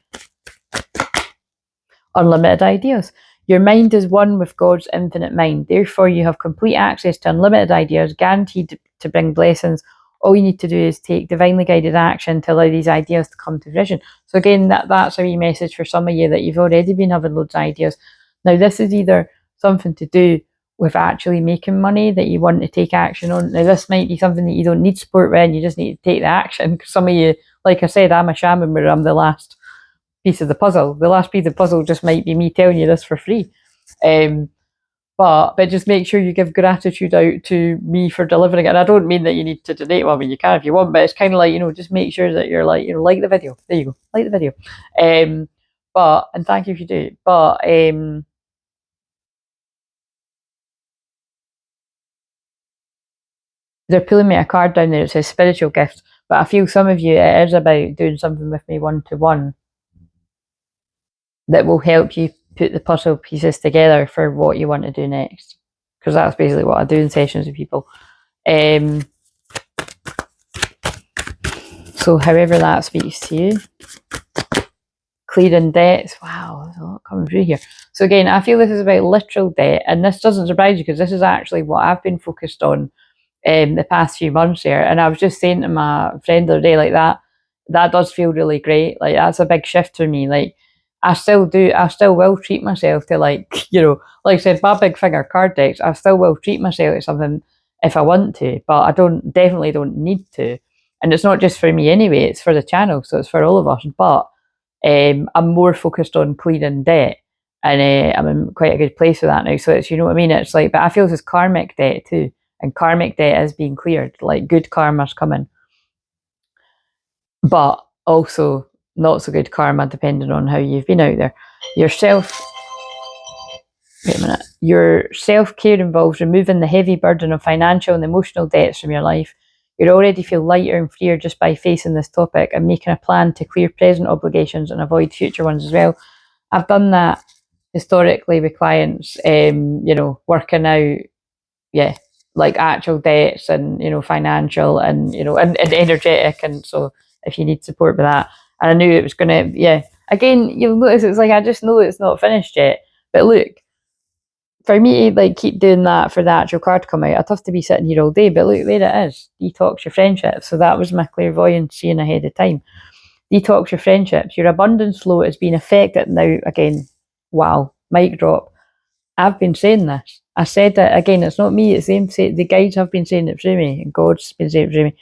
Unlimited ideas. Your mind is one with God's infinite mind. Therefore, you have complete access to unlimited ideas, guaranteed to bring blessings. All you need to do is take divinely guided action to allow these ideas to come to fruition. So again, that's a wee message for some of you that you've already been having loads of ideas. Now, this is either something to do with actually making money that you want to take action on. Now, this might be something that you don't need support with, and you just need to take the action. Because some of you, like I said, I'm a shaman where I'm the last piece of the puzzle. The last piece of the puzzle just might be me telling you this for free. But just make sure you give gratitude out to me for delivering it. And I don't mean that you need to donate. Well, I mean, you can if you want, but it's kind of like, just make sure that you're like, like the video. There you go, like the video. And thank you if you do. But they're pulling me a card down there. It says spiritual gifts. But I feel some of you, it is about doing something with me one-to-one that will help you put the puzzle pieces together for what you want to do next. Because that's basically what I do in sessions with people. So however that speaks to you. Clearing debts. Wow, there's a lot coming through here. So again, I feel this is about literal debt. And this doesn't surprise you because this is actually what I've been focused on the past few months here. And I was just saying to my friend the other day, like that does feel really great. Like that's a big shift for me. Like I still will treat myself to like I said, my big finger card decks, I still will treat myself to something if I want to, but I definitely don't need to. And it's not just for me anyway, it's for the channel, so it's for all of us. But I'm more focused on clearing debt, and I'm in quite a good place with that now. So it's, what I mean? It's like, but I feel this is karmic debt too. And karmic debt is being cleared, like good karma's coming. But also not so good karma depending on how you've been out there. Your self-care involves removing the heavy burden of financial and emotional debts from your life. You already feel lighter and freer just by facing this topic and making a plan to clear present obligations and avoid future ones as well. I've done that historically with clients, working out, like actual debts and, financial and, and energetic. And so if you need support with that, and I knew it was going to, again, you'll notice it's like, I just know it's not finished yet. But look, for me, like keep doing that for the actual card to come out, I'd have to be sitting here all day. But look, there it is. Detox your friendships. So that was my clairvoyant seeing ahead of time. Detox your friendships. Your abundance flow is being affected now. Again, wow, mic drop. I've been saying this. I said it again. It's not me. It's them. The guides have been saying it through me, and God's been saying it through me.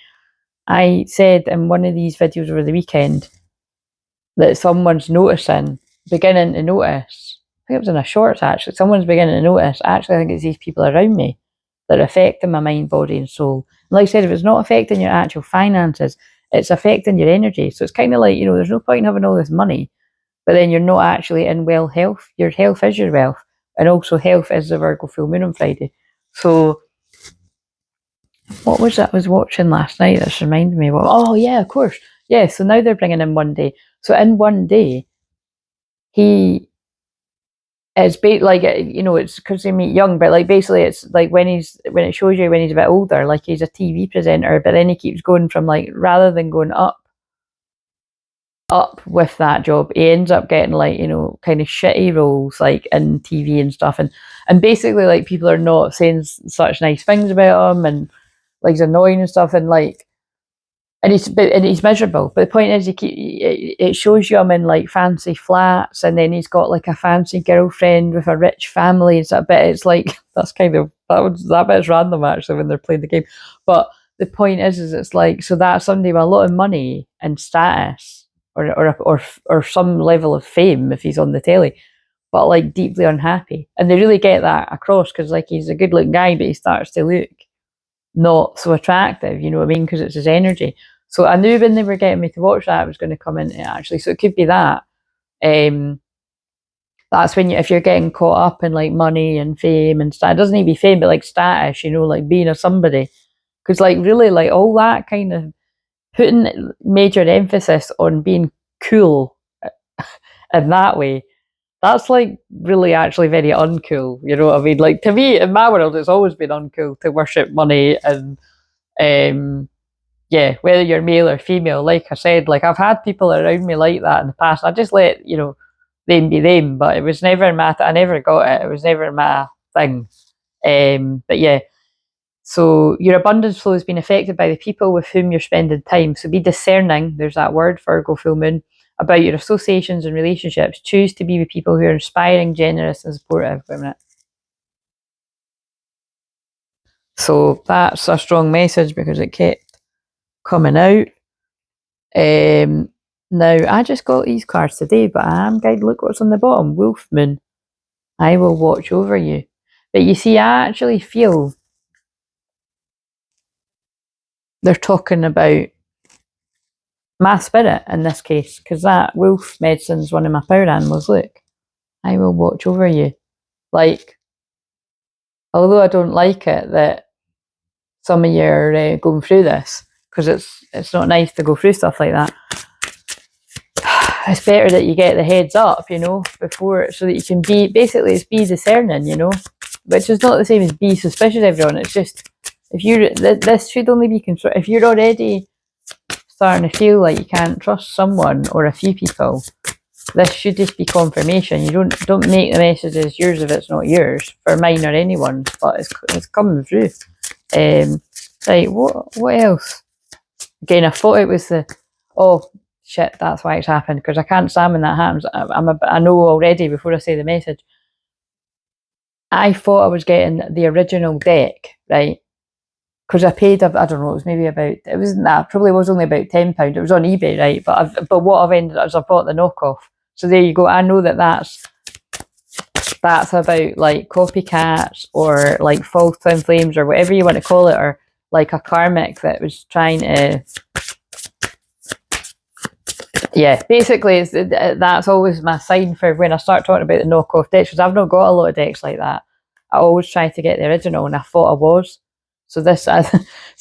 I said in one of these videos over the weekend that someone's beginning to notice. I think it was in a shorts actually. Someone's beginning to notice. Actually, I think it's these people around me that are affecting my mind, body, and soul. And like I said, if it's not affecting your actual finances, it's affecting your energy. So it's kind of like, there's no point in having all this money, but then you're not actually in well health. Your health is your wealth. And also health is the Virgo full moon on Friday. So what was that I was watching last night that's reminded me? Oh yeah, of course. Yeah, so now they're bringing in one day. So in one day, he is like, it's because they meet young, but like basically it's like when it shows you when he's a bit older, like he's a TV presenter, but then he keeps going from like, rather than going up with that job, he ends up getting like, kind of shitty roles like in TV and stuff, and basically like people are not saying such nice things about him, and like he's annoying and stuff, and like and he's miserable. But the point is, it shows you him in like fancy flats, and then he's got like a fancy girlfriend with a rich family and stuff. But it's like that bit's random actually when they're playing the game. But the point is it's like, so that's somebody with a lot of money and status, or some level of fame if he's on the telly, but like deeply unhappy. And they really get that across because like he's a good looking guy, but he starts to look not so attractive, you know what I mean? Because it's his energy. So I knew when they were getting me to watch that, it was going to come into it actually. So it could be that. That's when if you're getting caught up in like money and fame and stuff, it doesn't need to be fame, but like status, like being a somebody. Because like really like all that kind of putting major emphasis on being cool in that way, that's like really actually very uncool. You know what I mean? Like to me, in my world, it's always been uncool to worship money and yeah, whether you're male or female. Like I said, like I've had people around me like that in the past. I just let them be them, but it was never I never got it. It was never my thing. But yeah, so your abundance flow has been affected by the people with whom you're spending time. So be discerning. There's that word, Virgo full moon, about your associations and relationships. Choose to be with people who are inspiring, generous, and supportive. Wait a minute. So that's a strong message because it kept coming out. Now I just got these cards today, but I am going to look what's on the bottom. Wolf Moon. I will watch over you. But you see, I actually feel they're talking about my spirit in this case, because that wolf medicine is one of my power animals. Look, I will watch over you. Like, although I don't like it that some of you are going through this, because it's not nice to go through stuff like that. It's better that you get the heads up, before, so that you can be, basically it's be discerning, which is not the same as be suspicious of everyone. It's just, this should only be control. If you're already starting to feel like you can't trust someone or a few people, this should just be confirmation. You don't make the messages yours if it's not yours, for mine or anyone's, but it's coming through. Right, what else? Again, I thought it was shit, that's why it's happened, because I can't stand when that happens. I know already before I say the message. I thought I was getting the original deck, right? Because I paid, I don't know, it wasn't that, probably was only about £10. It was on eBay, right? But what I've ended up is I've bought the knockoff. So there you go. I know that's about like copycats or like false twin flames or whatever you want to call it, or like a karmic that was trying to. Yeah, basically, that's always my sign for when I start talking about the knockoff decks, because I've not got a lot of decks like that. I always try to get the original, and I thought I was. So so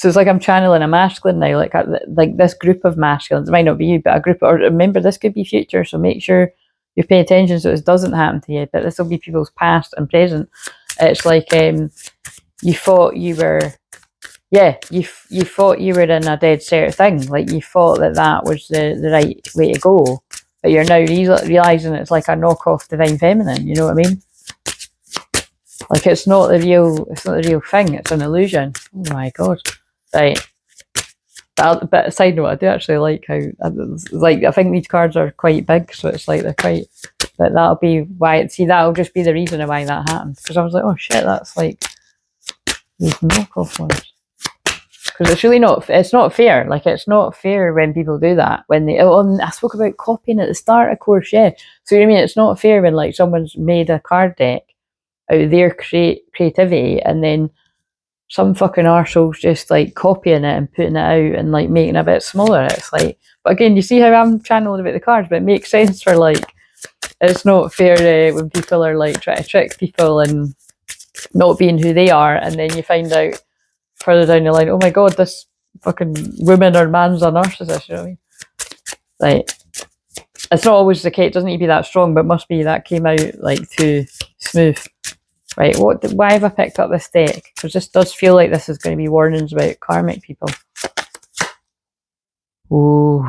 it's like I'm channeling a masculine now, like this group of masculines. It might not be you, but a group. Or remember, this could be future, so make sure you pay attention so it doesn't happen to you. But this will be people's past and present. It's like you thought you were. Yeah, you thought you were in a dead cert thing. Like you thought that was the right way to go, but you're now realizing it's like a knockoff divine feminine. You know what I mean? Like it's not the real thing. It's an illusion. Oh my god! Right. But side note, I do actually like how I think these cards are quite big, so it's like they're quite. But that'll be why. See, that'll just be the reason why that happened. Because I was like, oh shit, that's like these knockoff ones. Because it's really not. It's not fair. Like it's not fair when people do that. When I spoke about copying at the start, of course, yeah. So you know what I mean? It's not fair when like someone's made a card deck out of their creativity, and then some fucking arsehole's just like copying it and putting it out and like making it a bit smaller. It's like, but again, you see how I'm channeling about the cards, but it makes sense for like, it's not fair when people are like trying to trick people and not being who they are, and then you find out further down the line, oh my god, this fucking woman or man's a narcissist, you know what I mean? Like, it's not always the case, it doesn't need to be that strong, but it must be that came out like too smooth. Right, why have I picked up this deck? Because this does feel like this is going to be warnings about karmic people. Ooh.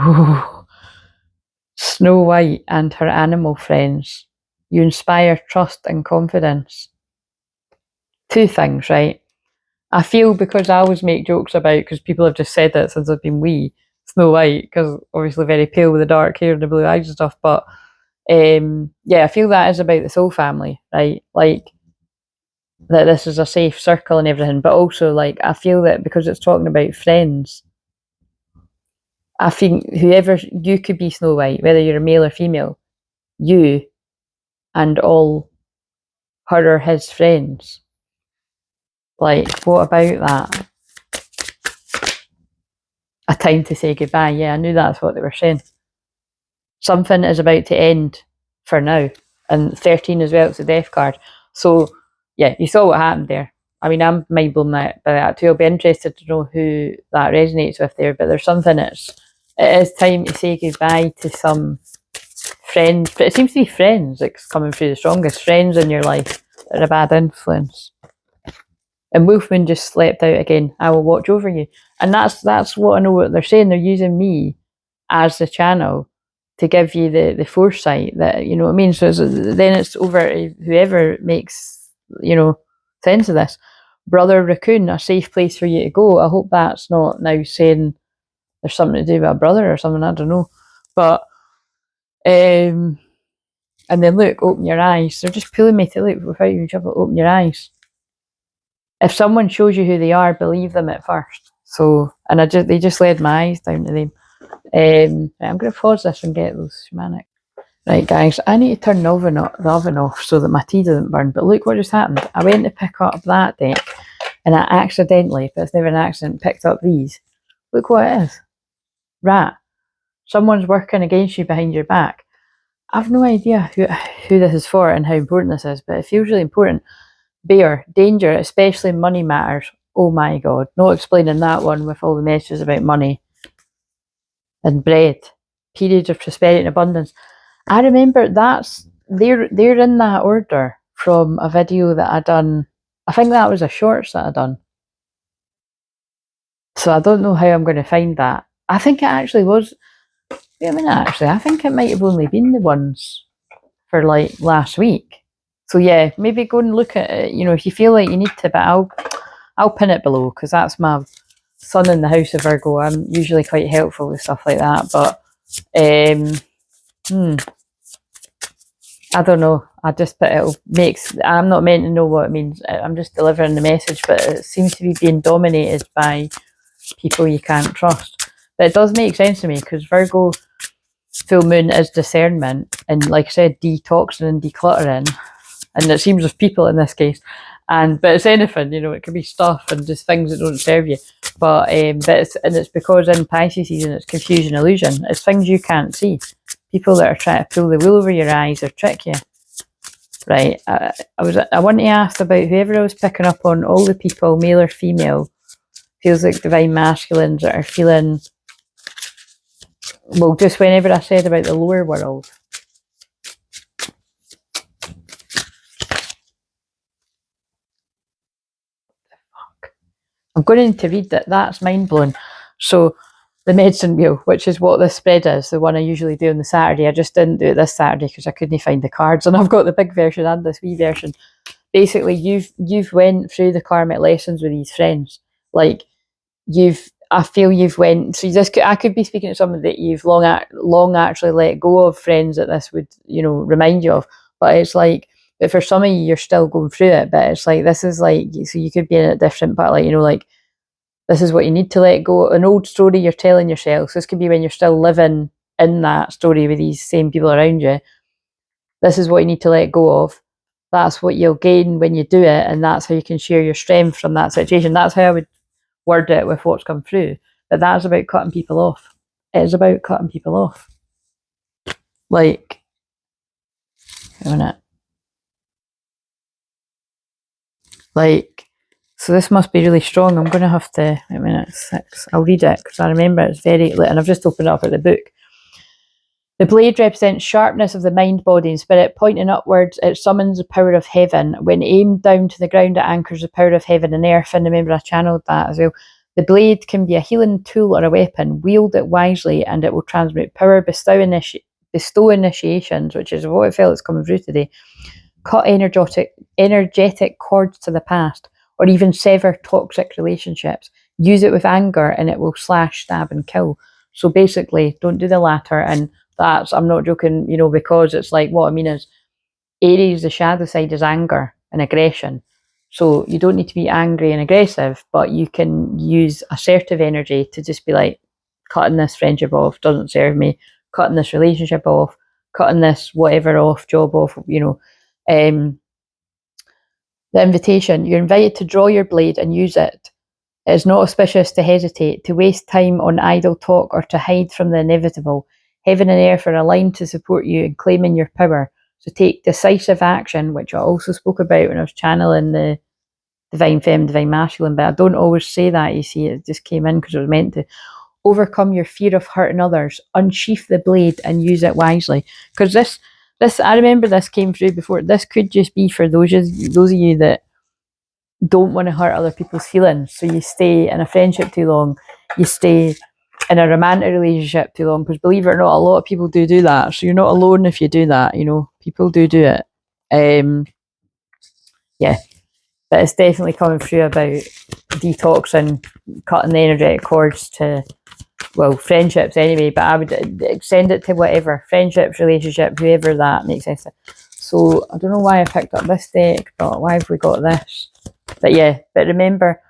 Snow White and her animal friends. You inspire trust and confidence. Two things, right? I feel, because I always make jokes about, because people have just said it since I've been wee, Snow White, because obviously very pale with the dark hair and the blue eyes and stuff, but yeah, I feel that is about the soul family, right? Like, that this is a safe circle and everything, but also like I feel that because it's talking about friends, I think whoever you could be Snow White, whether you're a male or female, you and all her or his friends. Like, what about that? A time to say goodbye. Yeah, I knew that's what they were saying. Something is about to end for now. And 13 as well, it's a death card. So, yeah, you saw what happened there. I mean, I'm mind blown by that too. I'll be interested to know who that resonates with there, but there's something it is time to say goodbye to some friends, but it seems to be friends that's coming through the strongest. Friends in your life that are a bad influence. And Wolfman just slept out again. I will watch over you. And that's what I know what they're saying. They're using me as the channel to give you the foresight that, you know what I mean? So then it's over to whoever makes, you know, sense of this. Brother Raccoon, a safe place for you to go. I hope that's not now saying there's something to do with a brother or something, I don't know. But, and then look, open your eyes. They're just pulling me to look without even trouble. Open your eyes. If someone shows you who they are, believe them at first. So, and they just led my eyes down to them. I'm going to pause this and get those shamanic. Right, guys, I need to turn the oven off so that my tea doesn't burn. But look what just happened. I went to pick up that deck, and I accidentally, but it's never an accident, picked up these. Look what it is. Rat. Someone's working against you behind your back. I've no idea who this is for and how important this is, but it feels really important. Bear. Danger, especially money matters. Oh my God. Not explaining that one with all the messages about money. And bread. Periods of prosperity and abundance. I remember they're in that order from a video that I done. I think that was a shorts that I done. So I don't know how I'm going to find that. I think it actually was. Wait a minute, actually. I think it might have only been the ones for like last week. So yeah, maybe go and look at it, you know, if you feel like you need to, but I'll pin it below because that's my sun in the house of Virgo. I'm usually quite helpful with stuff like that, but I don't know. I just put I'm not meant to know what it means. I'm just delivering the message, but it seems to be being dominated by people you can't trust. But it does make sense to me because Virgo full moon is discernment and, like I said, detoxing and decluttering. And it seems with people in this case. But it's anything, you know, it could be stuff and just things that don't serve you. But it's because in Pisces season it's confusion, illusion. It's things you can't see. People that are trying to pull the wool over your eyes or trick you. Right. I wanted to ask about whoever I was picking up on, all the people, male or female, feels like divine masculines that are feeling, well, just whenever I said about the lower world. I'm going to read that. That's mind blowing. So the medicine wheel, which is what this spread is, the one I usually do on the Saturday. I just didn't do it this Saturday because I couldn't find the cards, and I've got the big version and this wee version. Basically, you've went through the karmic lessons with these friends. Like I feel you've went. So I could be speaking to someone that you've long actually let go of, friends that this would, you know, remind you of. But it's like, but for some of you, you're still going through it. But it's like, this is like, so you could be in a different part, like, you know, like, this is what you need to let go. An old story you're telling yourself. So this could be when you're still living in that story with these same people around you. This is what you need to let go of. That's what you'll gain when you do it. And that's how you can share your strength from that situation. That's how I would word it with what's come through. But that's about cutting people off. It is about cutting people off. Like, a minute. Like, so this must be really strong. I'm going to have to, wait a minute, 6. I'll read it because I remember it's very, and I've just opened it up at the book. The blade represents sharpness of the mind, body and spirit. Pointing upwards, it summons the power of heaven. When aimed down to the ground, it anchors the power of heaven and earth. And remember, I channeled that as well. The blade can be a healing tool or a weapon. Wield it wisely and it will transmute power, bestow initiations, which is what I felt is coming through today. Cut energetic cords to the past, or even sever toxic relationships. Use it with anger and it will slash, stab and kill. So basically, don't do the latter. And that's, I'm not joking, you know, because it's like, what I mean is, Aries, the shadow side, is anger and aggression. So you don't need to be angry and aggressive, but you can use assertive energy to just be like, cutting this friendship off, doesn't serve me, cutting this relationship off, cutting this whatever off, job off, you know. The invitation, you're invited to draw your blade and use it. It is not auspicious to hesitate, to waste time on idle talk or to hide from the inevitable. Heaven and earth are aligned to support you in claiming your power. So take decisive action, which I also spoke about when I was channeling the divine femme, divine masculine, but I don't always say that, you see. It just came in because it was meant to. Overcome your fear of hurting others, unsheath the blade and use it wisely. Because this, I remember this came through before. This could just be for those of you that don't want to hurt other people's feelings. So you stay in a friendship too long, you stay in a romantic relationship too long, because believe it or not, a lot of people do that. So you're not alone if you do that, you know, people do it. Yeah, but it's definitely coming through about detoxing, cutting the energetic cords to, well, friendships anyway, but I would extend it to whatever, friendships, relationships, whoever that makes sense. So I don't know why I picked up this deck, but why have we got this? But yeah, but remember,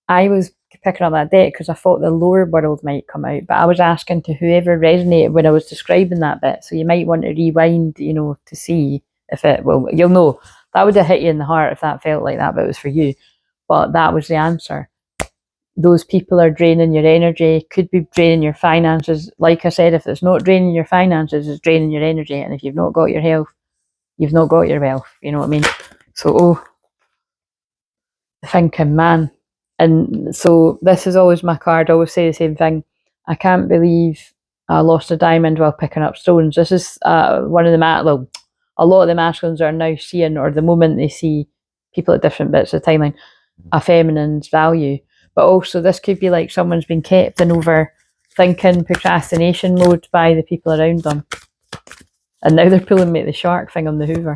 I was picking up that deck because I thought the lower world might come out, but I was asking to whoever resonated when I was describing that bit. So you might want to rewind, you know, to see if it, well, you'll know. That would have hit you in the heart if that felt like that, but it was for you. But that was the answer. Those people are draining your energy, could be draining your finances. Like I said, if it's not draining your finances, it's draining your energy. And if you've not got your health, you've not got your wealth. You know what I mean? So, thinking, man. And so this is always my card. I always say the same thing. I can't believe I lost a diamond while picking up stones. This is one of the, well, a lot of the masculines are now seeing, or the moment they see people at different bits of timeline, a feminine's value. But also this could be like someone's been kept in overthinking, procrastination mode by the people around them. And now they're pulling me at the shark thing on the Hoover.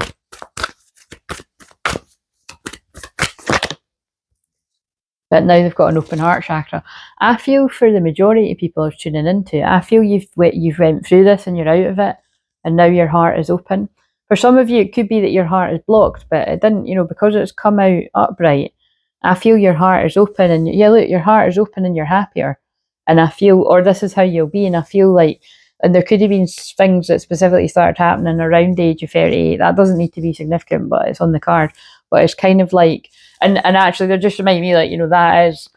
But now they've got an open heart chakra. I feel for the majority of people who's tuning into, I feel you've went through this and you're out of it, and now your heart is open. For some of you, it could be that your heart is blocked, but it didn't, you know, because it's come out upright. I feel your heart is open, and yeah, look, your heart is open and you're happier. And I feel, or this is how you'll be, and I feel like, and there could have been things that specifically started happening around the age of 38. That doesn't need to be significant, but it's on the card. But it's kind of like, and actually they're just reminding me, like, you know, that is,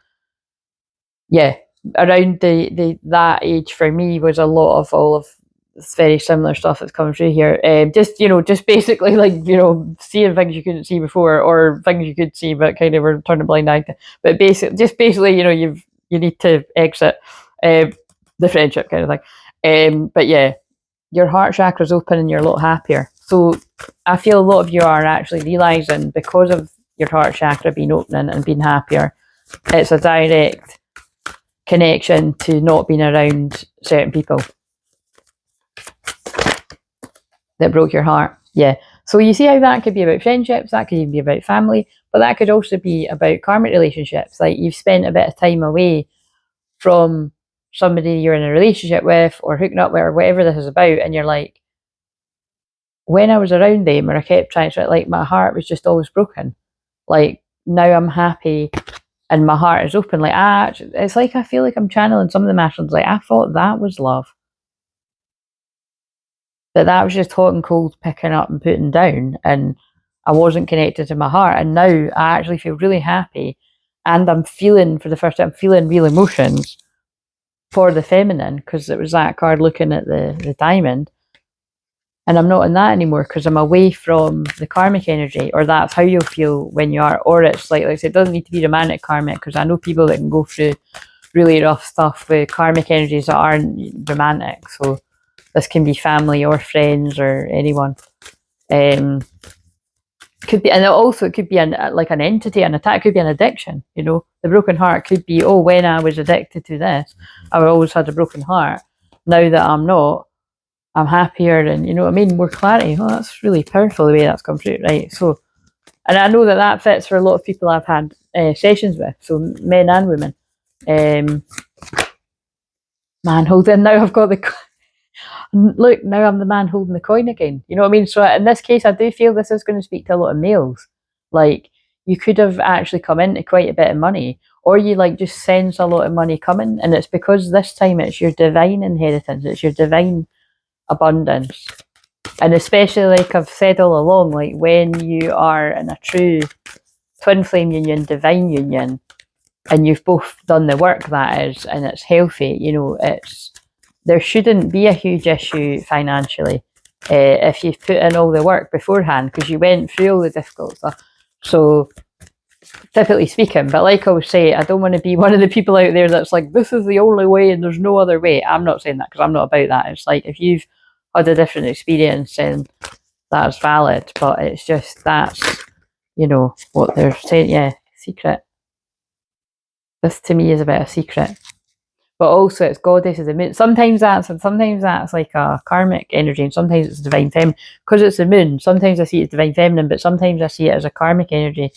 yeah, around the that age for me was a lot of all of very similar stuff that's coming through here. Just, you know, just basically like, you know, seeing things you couldn't see before, or things you could see but kind of were turning a blind eye to. But basically, you know, you need to exit the friendship kind of thing. But yeah, your heart chakra's open and you're a lot happier. So I feel a lot of you are actually realising, because of your heart chakra being opening and being happier, it's a direct connection to not being around certain people that broke your heart. Yeah. So you see how that could be about friendships, that could even be about family, but that could also be about karmic relationships. Like you've spent a bit of time away from somebody you're in a relationship with or hooking up with or whatever this is about, and you're like, when I was around them, or I kept trying to, like, my heart was just always broken. Like now I'm happy and my heart is open. Like it's like I feel like I'm channeling some of the masculines. Like I thought that was love, but that was just hot and cold picking up and putting down, and I wasn't connected to my heart. And now I actually feel really happy, and I'm feeling, for the first time, I'm feeling real emotions for the feminine, because it was that card looking at the diamond. And I'm not in that anymore because I'm away from the karmic energy, or that's how you'll feel when you are. Or it's like I said, it doesn't need to be romantic karmic, because I know people that can go through really rough stuff with karmic energies that aren't romantic. So this can be family or friends or anyone. Could be, and also it could be like an entity, an attack, could be an addiction. You know, the broken heart could be, oh, when I was addicted to this, I always had a broken heart. Now that I'm not, I'm happier, and you know what I mean, more clarity. Oh, that's really powerful the way that's come through, right? So, and I know that fits for a lot of people I've had sessions with, so men and women. Man holding, now I've got the, look, now I'm the man holding the coin again. You know what I mean? So in this case, I do feel this is going to speak to a lot of males. Like you could have actually come into quite a bit of money, or you like just sense a lot of money coming, and it's because this time it's your divine inheritance, it's your divine abundance. And especially, like I've said all along, like when you are in a true twin flame union, divine union, and you've both done the work, that is, and it's healthy, you know, there shouldn't be a huge issue financially. if you've put in all the work beforehand, because you went through all the difficult stuff. So typically speaking, but like I always say, I don't want to be one of the people out there that's like, this is the only way and there's no other way. I'm not saying that, because I'm not about that. It's like, if you've had a different experience, then that's valid, but it's just, that's, you know, what they're saying. Yeah, secret. This to me is about a secret. But also it's goddesses and moon. Sometimes that's like a karmic energy, and sometimes it's divine feminine. Because it's the moon, sometimes I see it as divine feminine, but sometimes I see it as a karmic energy.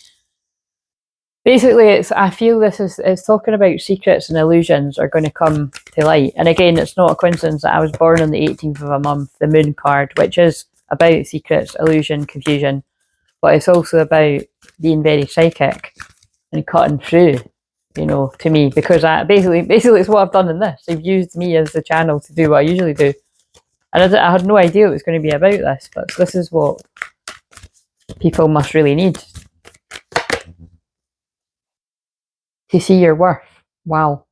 Basically, I feel it's talking about secrets and illusions are going to come to light. And again, it's not a coincidence that I was born on the 18th of a month, the moon card, which is about secrets, illusion, confusion, but it's also about being very psychic and cutting through, you know, to me, because basically it's what I've done in this. They've used me as the channel to do what I usually do. And I had no idea it was going to be about this, but this is what people must really need. To see your worth. Wow.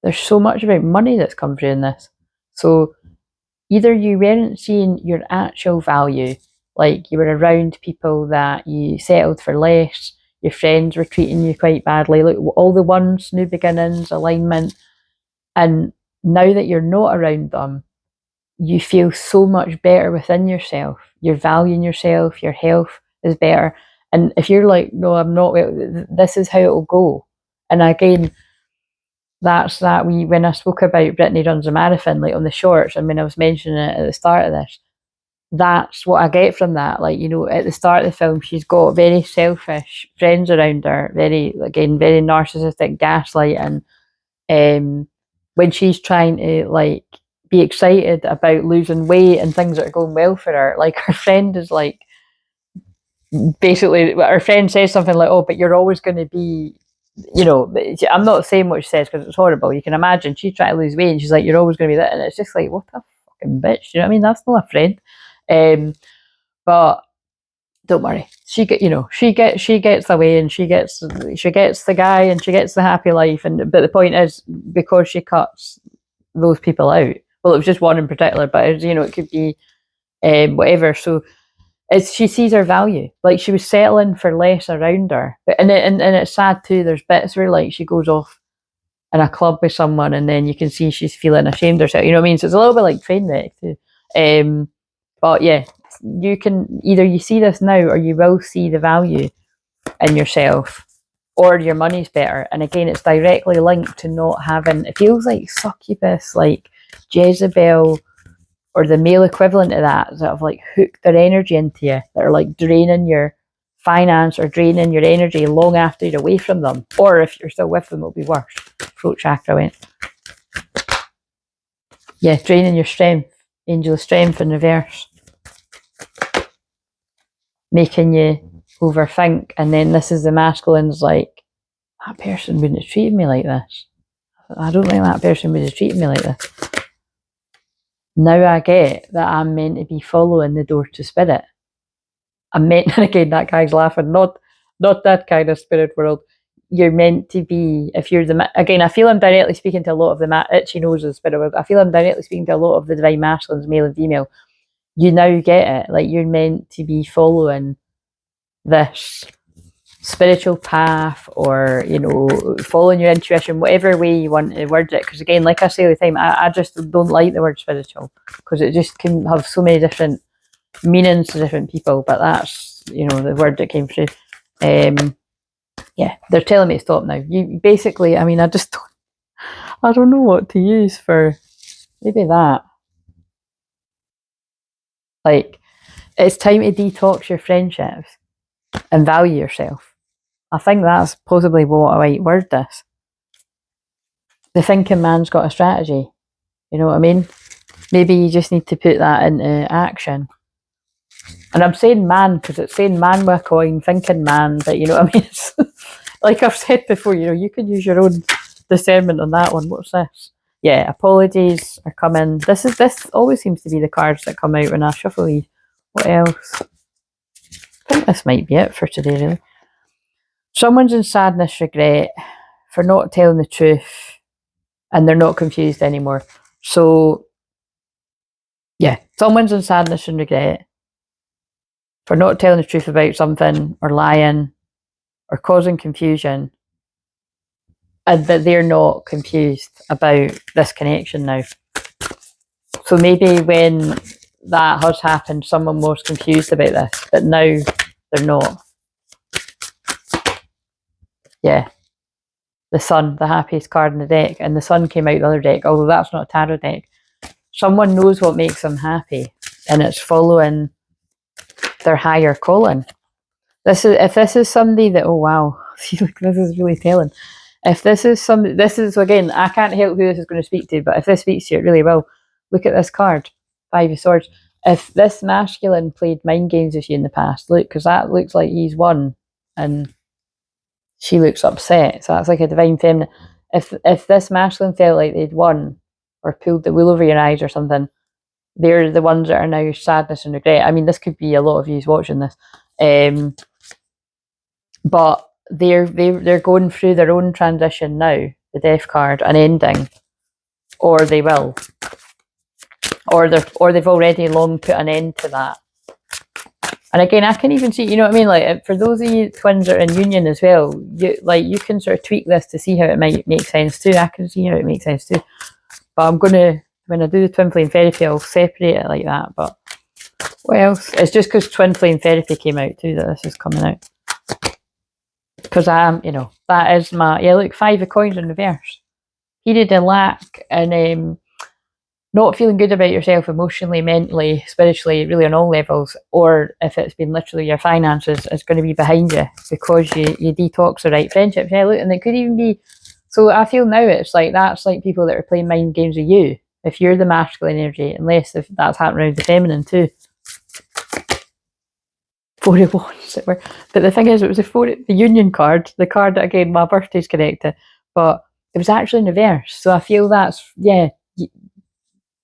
There's so much about money that's come through in this. So either you weren't seeing your actual value, like you were around people that you settled for less, your friends were treating you quite badly, like all the ones, new beginnings, alignment, and now that you're not around them, you feel so much better within yourself. You're valuing yourself, your health is better. And if you're like, no, I'm not, this is how it'll go. And again, that's that when I spoke about Brittany runs a marathon, like on the shorts, and when I was mentioning it at the start of this, that's what I get from that. Like, you know, at the start of the film, she's got very selfish friends around her, very narcissistic, gaslighting. When she's trying to like be excited about losing weight and things that are going well for her, like her friend is like, basically, her friend says something like, "Oh, but you're always going to be." You know, I'm not saying what she says because it's horrible. You can imagine she's trying to lose weight and she's like, "You're always going to be that," and it's just like, what a fucking bitch. You know what I mean? That's not a friend. But don't worry, she gets away, and she gets the guy, and she gets the happy life. And but the point is, because she cuts those people out. Well, it was just one in particular, but you know, it could be whatever. So she sees her value. Like, she was settling for less around her, and it's sad too. There's bits where like she goes off in a club with someone, and then you can see she's feeling ashamed of herself. You know what I mean? So it's a little bit like Trainwreck too. But yeah, you can either you see this now, or you will see the value in yourself, or your money's better. And again, it's directly linked to not having. It feels like succubus, like Jezebel, or the male equivalent of that have like hooked their energy into you, that are like draining your finance or draining your energy long after you're away from them. Or if you're still with them, it'll be worse. Throat chakra went. Yeah, draining your strength. Angel of strength in reverse. Making you overthink. And then this is the masculine's like, that person wouldn't have treated me like this. I don't think that person would have treated me like this. Now I get that I'm meant to be following the door to spirit. I'm meant, and again, that guy's laughing, not that kind of spirit world. You're meant to be, if you're again, I feel I'm directly speaking to a lot of the itchy nose of the spirit world. I feel I'm directly speaking to a lot of the divine masculines, male and female. You now get it. Like, you're meant to be following this spiritual path, or, you know, following your intuition, whatever way you want to word it. Because again, like I say all the time, I just don't like the word spiritual, because it just can have so many different meanings to different people. But that's, you know, the word that came through. Yeah, they're telling me to stop now. You basically, I mean, I don't know what to use for maybe that. Like, it's time to detox your friendships and value yourself. I think that's possibly what I might word this. The thinking man's got a strategy. You know what I mean? Maybe you just need to put that into action. And I'm saying man because it's saying man with a coin, thinking man, but you know what I mean? It's, like I've said before, you know, you can use your own discernment on that one. What's this? Yeah, apologies are coming. This always seems to be the cards that come out when I shuffle these. What else? I think this might be it for today, really. Someone's in sadness, regret for not telling the truth, and they're not confused anymore. So Yeah, someone's in sadness and regret for not telling the truth about something, or lying, or causing confusion, and that they're not confused about this connection now. So maybe when that has happened, someone was confused about this, but now they're not. Yeah. The sun, the happiest card in the deck, and the sun came out the other deck, although that's not a tarot deck. Someone knows what makes them happy, and it's following their higher calling. If this is somebody that, oh wow, see, look, this is really telling. If this is somebody, this is, again, I can't help who this is going to speak to, but if this speaks to you, it really will. Look at this card, Five of Swords. If this masculine played mind games with you in the past, look, because that looks like he's won, and she looks upset. So that's like a divine feminine. If this masculine felt like they'd won, or pulled the wool over your eyes or something, they're the ones that are now sadness and regret. I mean, this could be a lot of you watching this, but they're going through their own transition now. The Death card, an ending, or they will, or they've already long put an end to that. And again, I can even see, you know what I mean? Like, for those of you twins that are in union as well, you can sort of tweak this to see how it might make sense too. I can see how it makes sense too. But I'm going to, when I do the twin flame therapy, I'll separate it like that. But what else? It's just because twin flame therapy came out too that this is coming out. Because I am, that is my, yeah, look, 5 of coins in reverse. Period of lack and not feeling good about yourself emotionally, mentally, spiritually, really on all levels, or if it's been literally your finances, it's going to be behind you because you detox the right friendships. Yeah, look, and it could even be, so I feel now it's like, that's like people that are playing mind games with you, if you're the masculine energy, unless if that's happening with the feminine too. 4 of Wands. But the thing is, it was the union card, the card that, again, my birthday's connected, but it was actually in reverse. So I feel that's, yeah,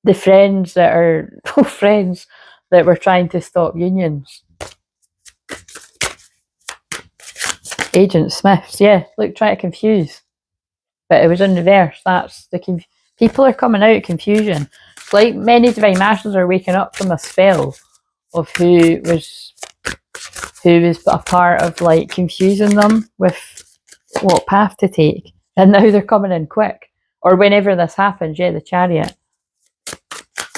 the friends that are friends that were trying to stop unions. Agent Smiths, yeah, look, try to confuse. But it was in reverse. That's the people are coming out of confusion. Like many divine masters are waking up from a spell of who was a part of like confusing them with what path to take. And now they're coming in quick. Or whenever this happens, yeah, the Chariot.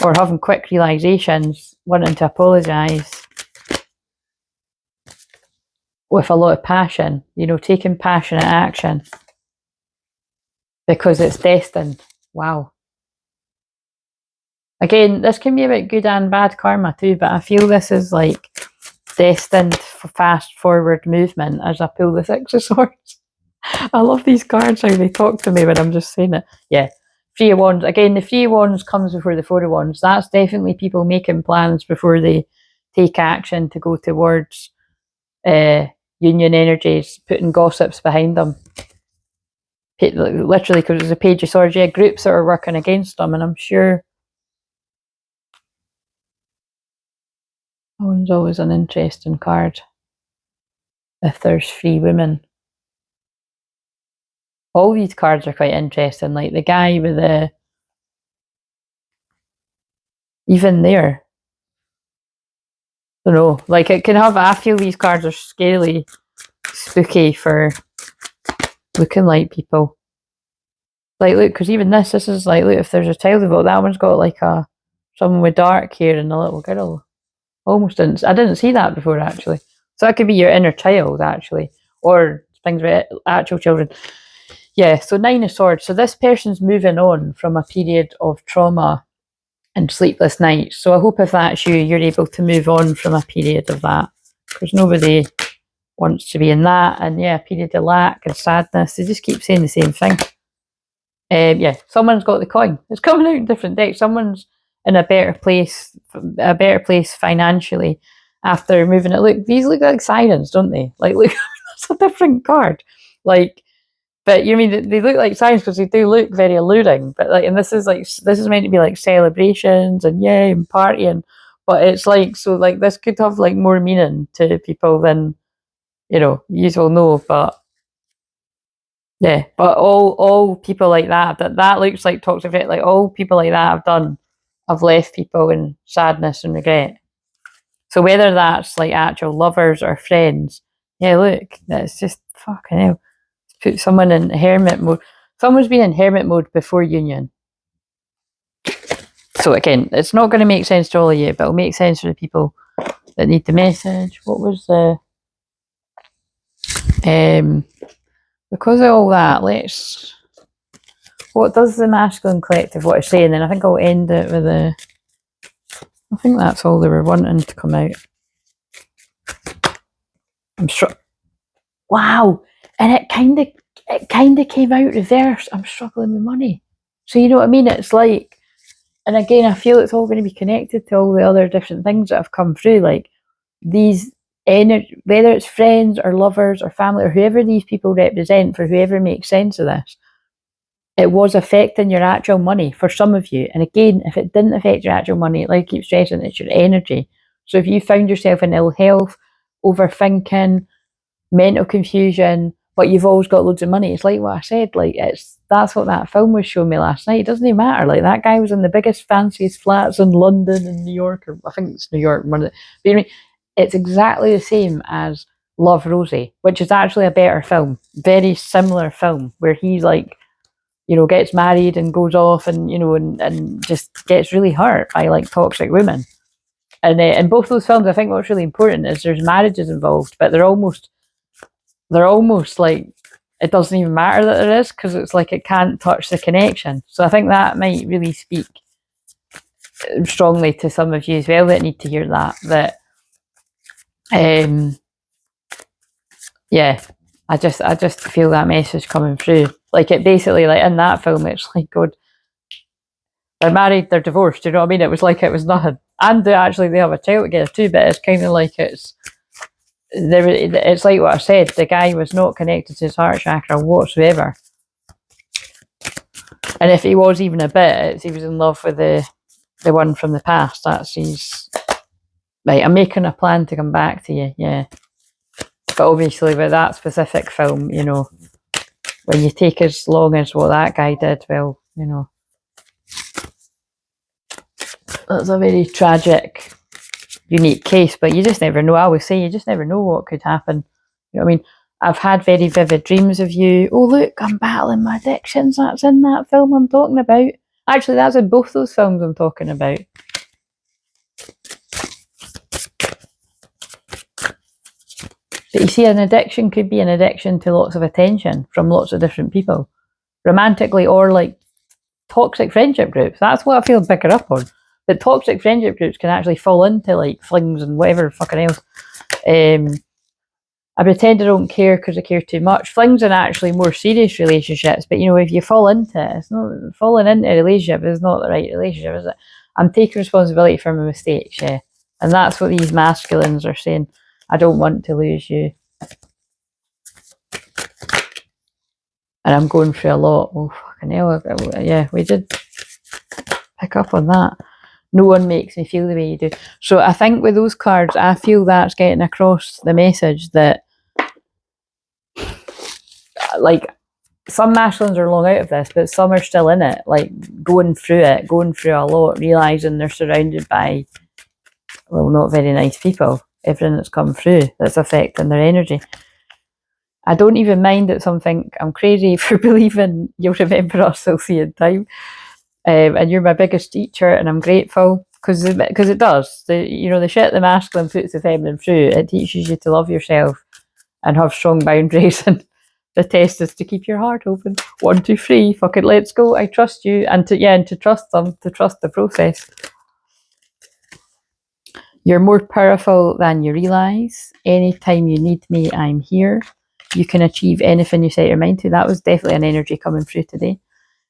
Or having quick realizations, wanting to apologise with a lot of passion, taking passionate action because it's destined. Wow. Again, this can be about good and bad karma too, but I feel this is like destined for fast forward movement as I pull the 6 of Swords. I love these cards, how they talk to me when I'm just saying it. Yeah. 3 of Wands. Again, the 3 of Wands comes before the 4 of Wands. That's definitely people making plans before they take action to go towards union energies, putting gossips behind them. Literally, because there's a Page of Swords, yeah, groups that are working against them, and I'm sure that one's always an interesting card. If there's 3 women. All these cards are quite interesting, like the guy with the, even there, I don't know, like it can have, I feel these cards are scarily spooky for looking like people. Like, look, because even this is like, look, if there's a child involved, that one's got like someone with dark hair and a little girl. I didn't see that before, actually. So that could be your inner child, actually, or things with actual children. Yeah, so 9 of Swords. So this person's moving on from a period of trauma and sleepless nights. So I hope if that's you, you're able to move on from a period of that, because nobody wants to be in that. And yeah, a period of lack and sadness. They just keep saying the same thing. Yeah, someone's got the coin. It's coming out in different decks. Someone's in a better place financially after moving it. Look, these look like sirens, don't they? Like, look, that's a different card. Like, but you mean they look like sirens because they do look very alluring. But like, and this is meant to be like celebrations and yay and partying. But it's like, so like this could have like more meaning to people than you will know. But yeah, but all people like that looks like toxic. Like all people like that have done have left people in sadness and regret. So whether that's like actual lovers or friends, yeah, look, that's just fucking hell. Put someone in hermit mode. Someone's been in hermit mode before union. So again, it's not going to make sense to all of you, but it'll make sense for the people that need the message. What was the... because of all that, let's... What does the masculine collective want to say? And then I think I'll end it with a... I think that's all they were wanting to come out. I'm sure... Wow! And it kind of came out reverse. I'm struggling with money. So you know what I mean? It's like... And again, I feel it's all going to be connected to all the other different things that have come through. Like these energy, whether it's friends or lovers or family or whoever these people represent, for whoever makes sense of this, it was affecting your actual money for some of you. And again, if it didn't affect your actual money, like I keep stressing, it's your energy. So if you found yourself in ill health, overthinking, mental confusion, but you've always got loads of money, it's like what I said, like that's what that film was showing me last night. It doesn't even matter. Like that guy was in the biggest, fanciest flats in London and New York, or I think it's New York. But anyway, it's exactly the same as Love Rosie, which is actually a better film, very similar film, where he's like, you know, gets married and goes off and, you know, and just gets really hurt by like toxic women. And in both those films, I think what's really important is there's marriages involved, but they're almost like, it doesn't even matter that there is, because it's like it can't touch the connection. So I think that might really speak strongly to some of you as well that need to hear that yeah, I just feel that message coming through. Like it basically, like in that film, it's like, God, they're married, they're divorced, you know what I mean? It was like it was nothing. And they have a child together too, but it's kind of like it's like what I said, the guy was not connected to his heart chakra whatsoever. And if he was even a bit, he was in love with the one from the past. That's he's... Right, I'm making a plan to come back to you, yeah. But obviously with that specific film, you know, when you take as long as what that guy did, well, you know, that's a very tragic, unique case, but you just never know. I always say you just never know what could happen. You know what I mean? I've had very vivid dreams of you. Oh, look, I'm battling my addictions. That's in that film I'm talking about. Actually, that's in both those films I'm talking about. But you see, an addiction could be an addiction to lots of attention from lots of different people, romantically or like toxic friendship groups. That's what I feel bigger up on. But toxic friendship groups can actually fall into like flings and whatever fucking else. I pretend I don't care because I care too much. Flings are actually more serious relationships, but you know, if you fall into it, it's not falling into a relationship is not the right relationship, is it? I'm taking responsibility for my mistakes, yeah. And that's what these masculines are saying. I don't want to lose you. And I'm going through a lot. Oh, fucking hell. Yeah, we did pick up on that. No one makes me feel the way you do. So I think with those cards, I feel that's getting across the message that, like, some masculines are long out of this, but some are still in it, like going through a lot, realising they're surrounded by, well, not very nice people. Everything that's come through that's affecting their energy. I don't even mind that some think I'm crazy for believing you'll remember us, I'll see in time. And you're my biggest teacher, and I'm grateful because it does. The shit the masculine puts the feminine through, it teaches you to love yourself and have strong boundaries. And the test is to keep your heart open. 1, 2, 3, fuck it, let's go. I trust you, and to trust them, to trust the process. You're more powerful than you realise. Anytime you need me, I'm here. You can achieve anything you set your mind to. That was definitely an energy coming through today.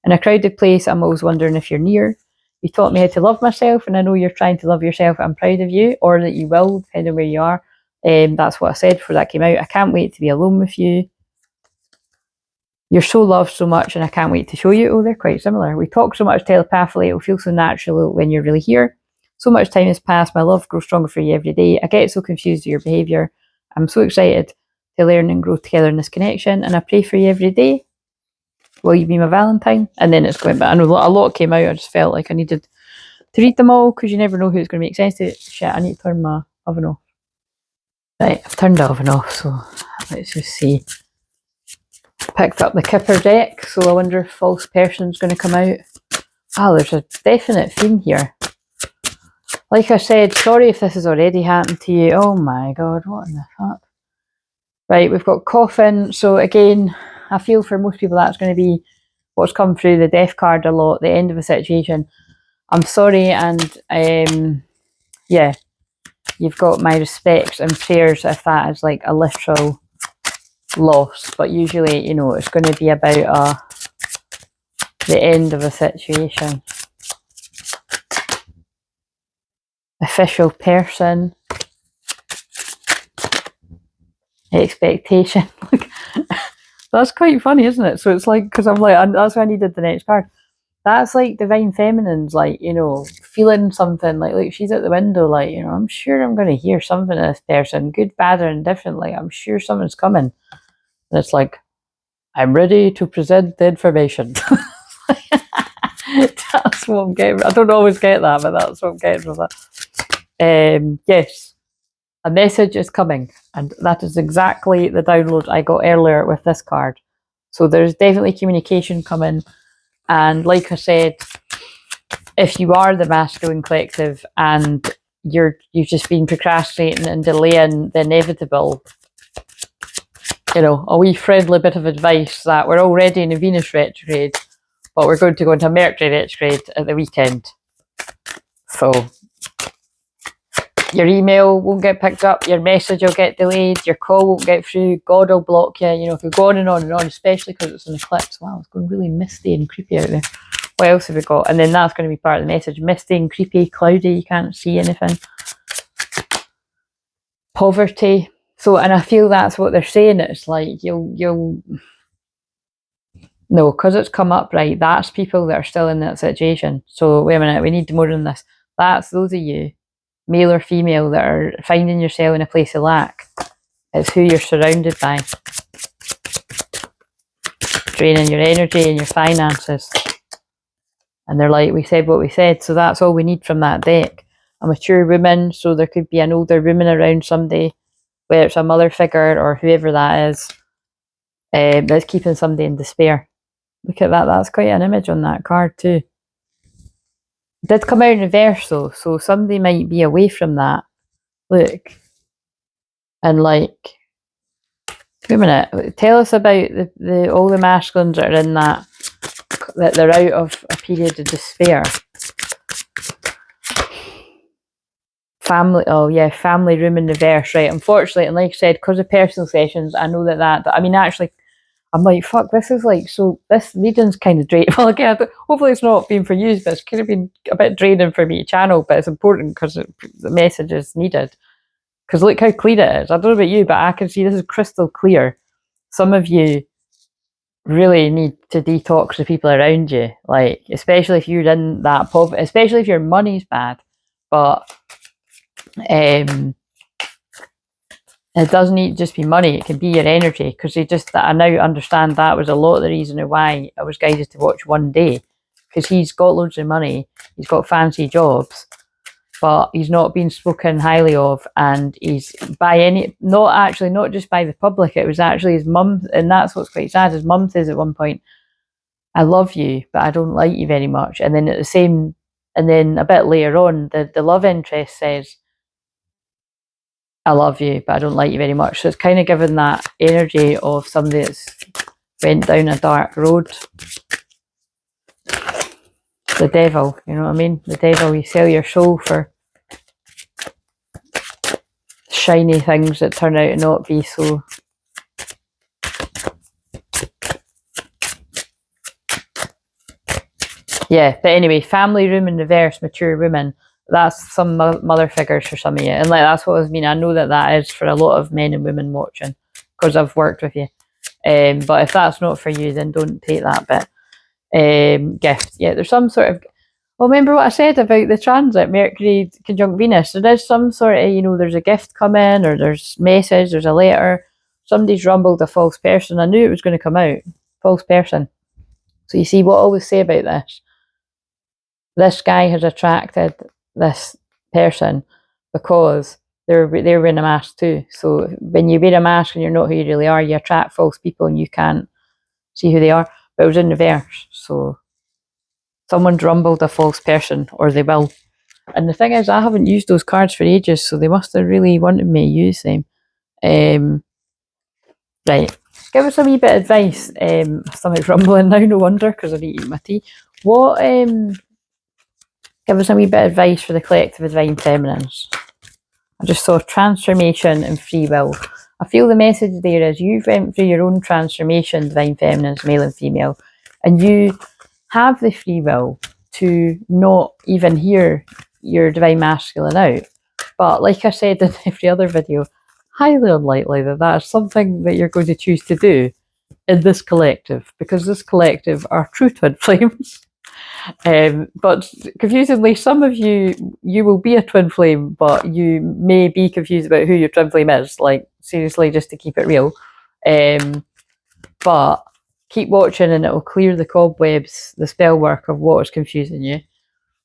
In a crowded place, I'm always wondering if you're near. You taught me how to love myself, and I know you're trying to love yourself. I'm proud of you, or that you will, depending on where you are. That's what I said before that came out. I can't wait to be alone with you. You're so loved so much, and I can't wait to show you. Oh, they're quite similar. We talk so much telepathically. It'll feel so natural when you're really here. So much time has passed. My love grows stronger for you every day. I get so confused with your behaviour. I'm so excited to learn and grow together in this connection, and I pray for you every day. Will you be my Valentine? And then it's going, but I know a lot came out. I just felt like I needed to read them all, because you never know who's going to make sense to it. Shit, I need to turn my oven off. Right, I've turned the oven off, so let's just see. Picked up the Kipper deck, so I wonder if false person's going to come out. Oh, there's a definite theme here. Like I said, sorry if this has already happened to you. Oh my god, what in the fuck? Right, we've got coffin. So again, I feel for most people that's going to be what's come through the death card a lot, the end of a situation. I'm sorry, and yeah, you've got my respects and prayers if that is like a literal loss. But usually, you know, it's going to be about the end of a situation. Official person. Expectation. That's quite funny, isn't it? So it's like, because I'm like, that's why I needed the next card. That's like divine feminine's, like, you know, feeling something, like she's at the window, like, you know, I'm sure I'm going to hear something of this person, good, bad, or indifferent, like, I'm sure someone's coming. And it's like, I'm ready to present the information. That's what I'm getting. I don't always get that, but that's what I'm getting from that. Yes, a message is coming, and that is exactly the download I got earlier with this card. So there's definitely communication coming, and like I said, if you are the masculine collective and you've just been procrastinating and delaying the inevitable, you know, a wee friendly bit of advice that we're already in a Venus retrograde, but we're going to go into Mercury retrograde at the weekend. So your email won't get picked up, your message will get delayed, your call won't get through, God will block you, you know, if you're going on and on, especially because it's an eclipse. Wow, it's going really misty and creepy out there. What else have we got? And then that's going to be part of the message. Misty and creepy, cloudy, you can't see anything. Poverty. So, and I feel that's what they're saying. It's like, you'll no, because it's come up, right, that's people that are still in that situation. So, wait a minute, we need more than this. That's those of you, male or female, that are finding yourself in a place of lack. It's who you're surrounded by. Draining your energy and your finances. And they're like, we said what we said, so that's all we need from that deck. A mature woman, so there could be an older woman around somebody, whether it's a mother figure or whoever that is, that's keeping somebody in despair. Look at that, that's quite an image on that card too. It did come out in reverse though, so somebody might be away from that. Look. And like, wait a minute, tell us about the all the masculines that are in that they're out of a period of despair. Family, oh yeah, family room in reverse, right? Unfortunately, and like I said, because of personal sessions, I know that I mean, actually, I'm like, fuck, this is like, so this reading's kind of draining. Well, again, hopefully it's not been for you, but it's kind of been a bit draining for me to channel, but it's important because the message is needed. Because look how clear it is. I don't know about you, but I can see this is crystal clear. Some of you really need to detox the people around you, like, especially if you're in that poverty, especially if your money's bad, but it doesn't need to just be money, it can be your energy, because I now understand that was a lot of the reason why I was guided to watch One Day, because he's got loads of money, he's got fancy jobs, but he's not being spoken highly of, and he's not just by the public, it was actually his mum, and that's what's quite sad. His mum says at one point, I love you, but I don't like you very much. And then and then a bit later on, the love interest says, I love you, but I don't like you very much. So it's kind of given that energy of somebody that's went down a dark road. The devil, you know what I mean? The devil, you sell your soul for shiny things that turn out to not be so. Yeah, but anyway, family room in reverse, mature women. That's some mother figures for some of you, and like that's what I mean. I know that is for a lot of men and women watching, because I've worked with you. But if that's not for you, then don't take that bit. Gift, yeah, there's some sort of. Well, remember what I said about the transit, Mercury conjunct Venus. There is some sort of, you know, there's a gift coming, or there's message, there's a letter. Somebody's rumbled a false person. I knew it was going to come out. False person. So you see what I always say about this. this guy has attracted this person because they're wearing a mask too. So when you wear a mask and you're not who you really are, you attract false people and you can't see who they are. But it was in reverse. So someone's rumbled a false person, or they will. And the thing is, I haven't used those cards for ages, so they must have really wanted me to use them. Right, give us a wee bit of advice. Stomach's rumbling now, no wonder, because I need to eat my tea. What, give us a wee bit of advice for the collective divine feminines. I just saw transformation and free will. I feel the message there is you've went through your own transformation, divine feminines, male and female, and you have the free will to not even hear your divine masculine out. But like I said in every other video, highly unlikely that that's something that you're going to choose to do in this collective, because this collective are true twin flames. But confusingly, some of you will be a twin flame, but you may be confused about who your twin flame is. Like, seriously, just to keep it real. But keep watching and it will clear the cobwebs, the spell work of what is confusing you,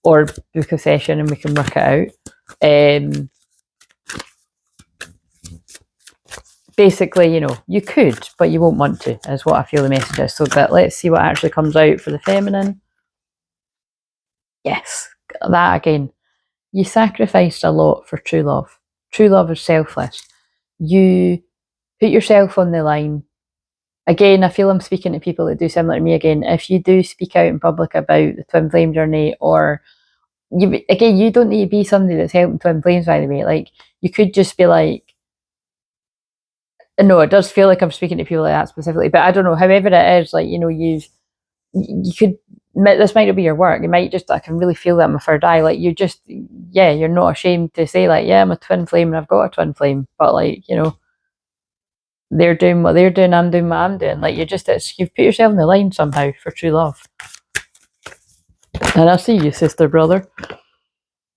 or book a session and we can work it out. Basically, you know, you could, but you won't want to, is what I feel the message is. So but let's see what actually comes out for the feminine. Yes, that again. You sacrificed a lot for true love. True love is selfless. You put yourself on the line. Again, I feel I'm speaking to people that do similar to me again. If you do speak out in public about the twin flame journey, or you, again, you don't need to be somebody that's helping twin flames, by the way. Like, you could just be like, no, it does feel like I'm speaking to people like that specifically, but I don't know, however it is, like, you know, you could, this might not be your work, you might just, I can really feel that in my third eye, like, you just, yeah, you're not ashamed to say, like, yeah, I'm a twin flame and I've got a twin flame, but, like, you know, they're doing what they're doing, I'm doing what I'm doing, like, you've put yourself in the line somehow for true love. And I see you, sister, brother.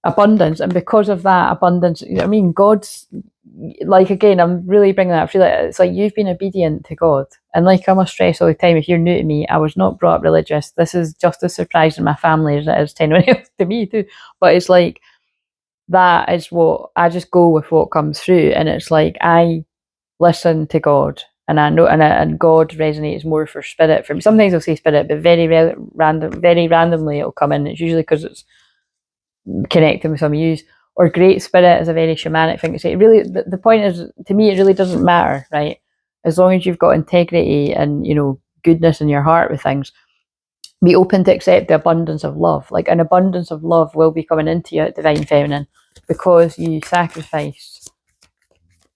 Abundance, and because of that abundance, you know, I mean, God's, like, again, I'm really bringing that, I feel like it's like you've been obedient to God. And like I must stress all the time, if you're new to me, I was not brought up religious. This is just as surprising in my family as it is to anyone else, to me too. But it's like, that is what I just go with, what comes through, and it's like I listen to God, and I know, and God resonates more for spirit for me. Sometimes I'll say spirit, but very randomly it'll come in. It's usually because it's connecting with some use, or great spirit is a very shamanic thing to say. It really, the point is, to me, it really doesn't matter, right? As long as you've got integrity and, you know, goodness in your heart with things, be open to accept the abundance of love. Like, an abundance of love will be coming into you at divine feminine, because you sacrifice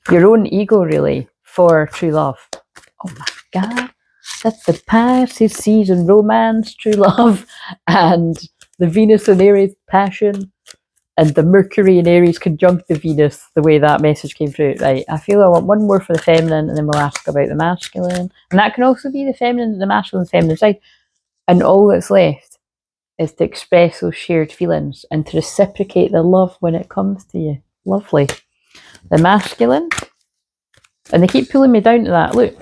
your own ego, really, for true love. Oh my God, that's the Pisces season romance, true love, and the Venus and Aries passion, and the Mercury and Aries conjunct the Venus, the way that message came through. Right, I feel I want one more for the feminine, and then we'll ask about the masculine. And that can also be the feminine, the masculine, the feminine side. And all that's left is to express those shared feelings and to reciprocate the love when it comes to you. Lovely. The masculine. And they keep pulling me down to that. Look,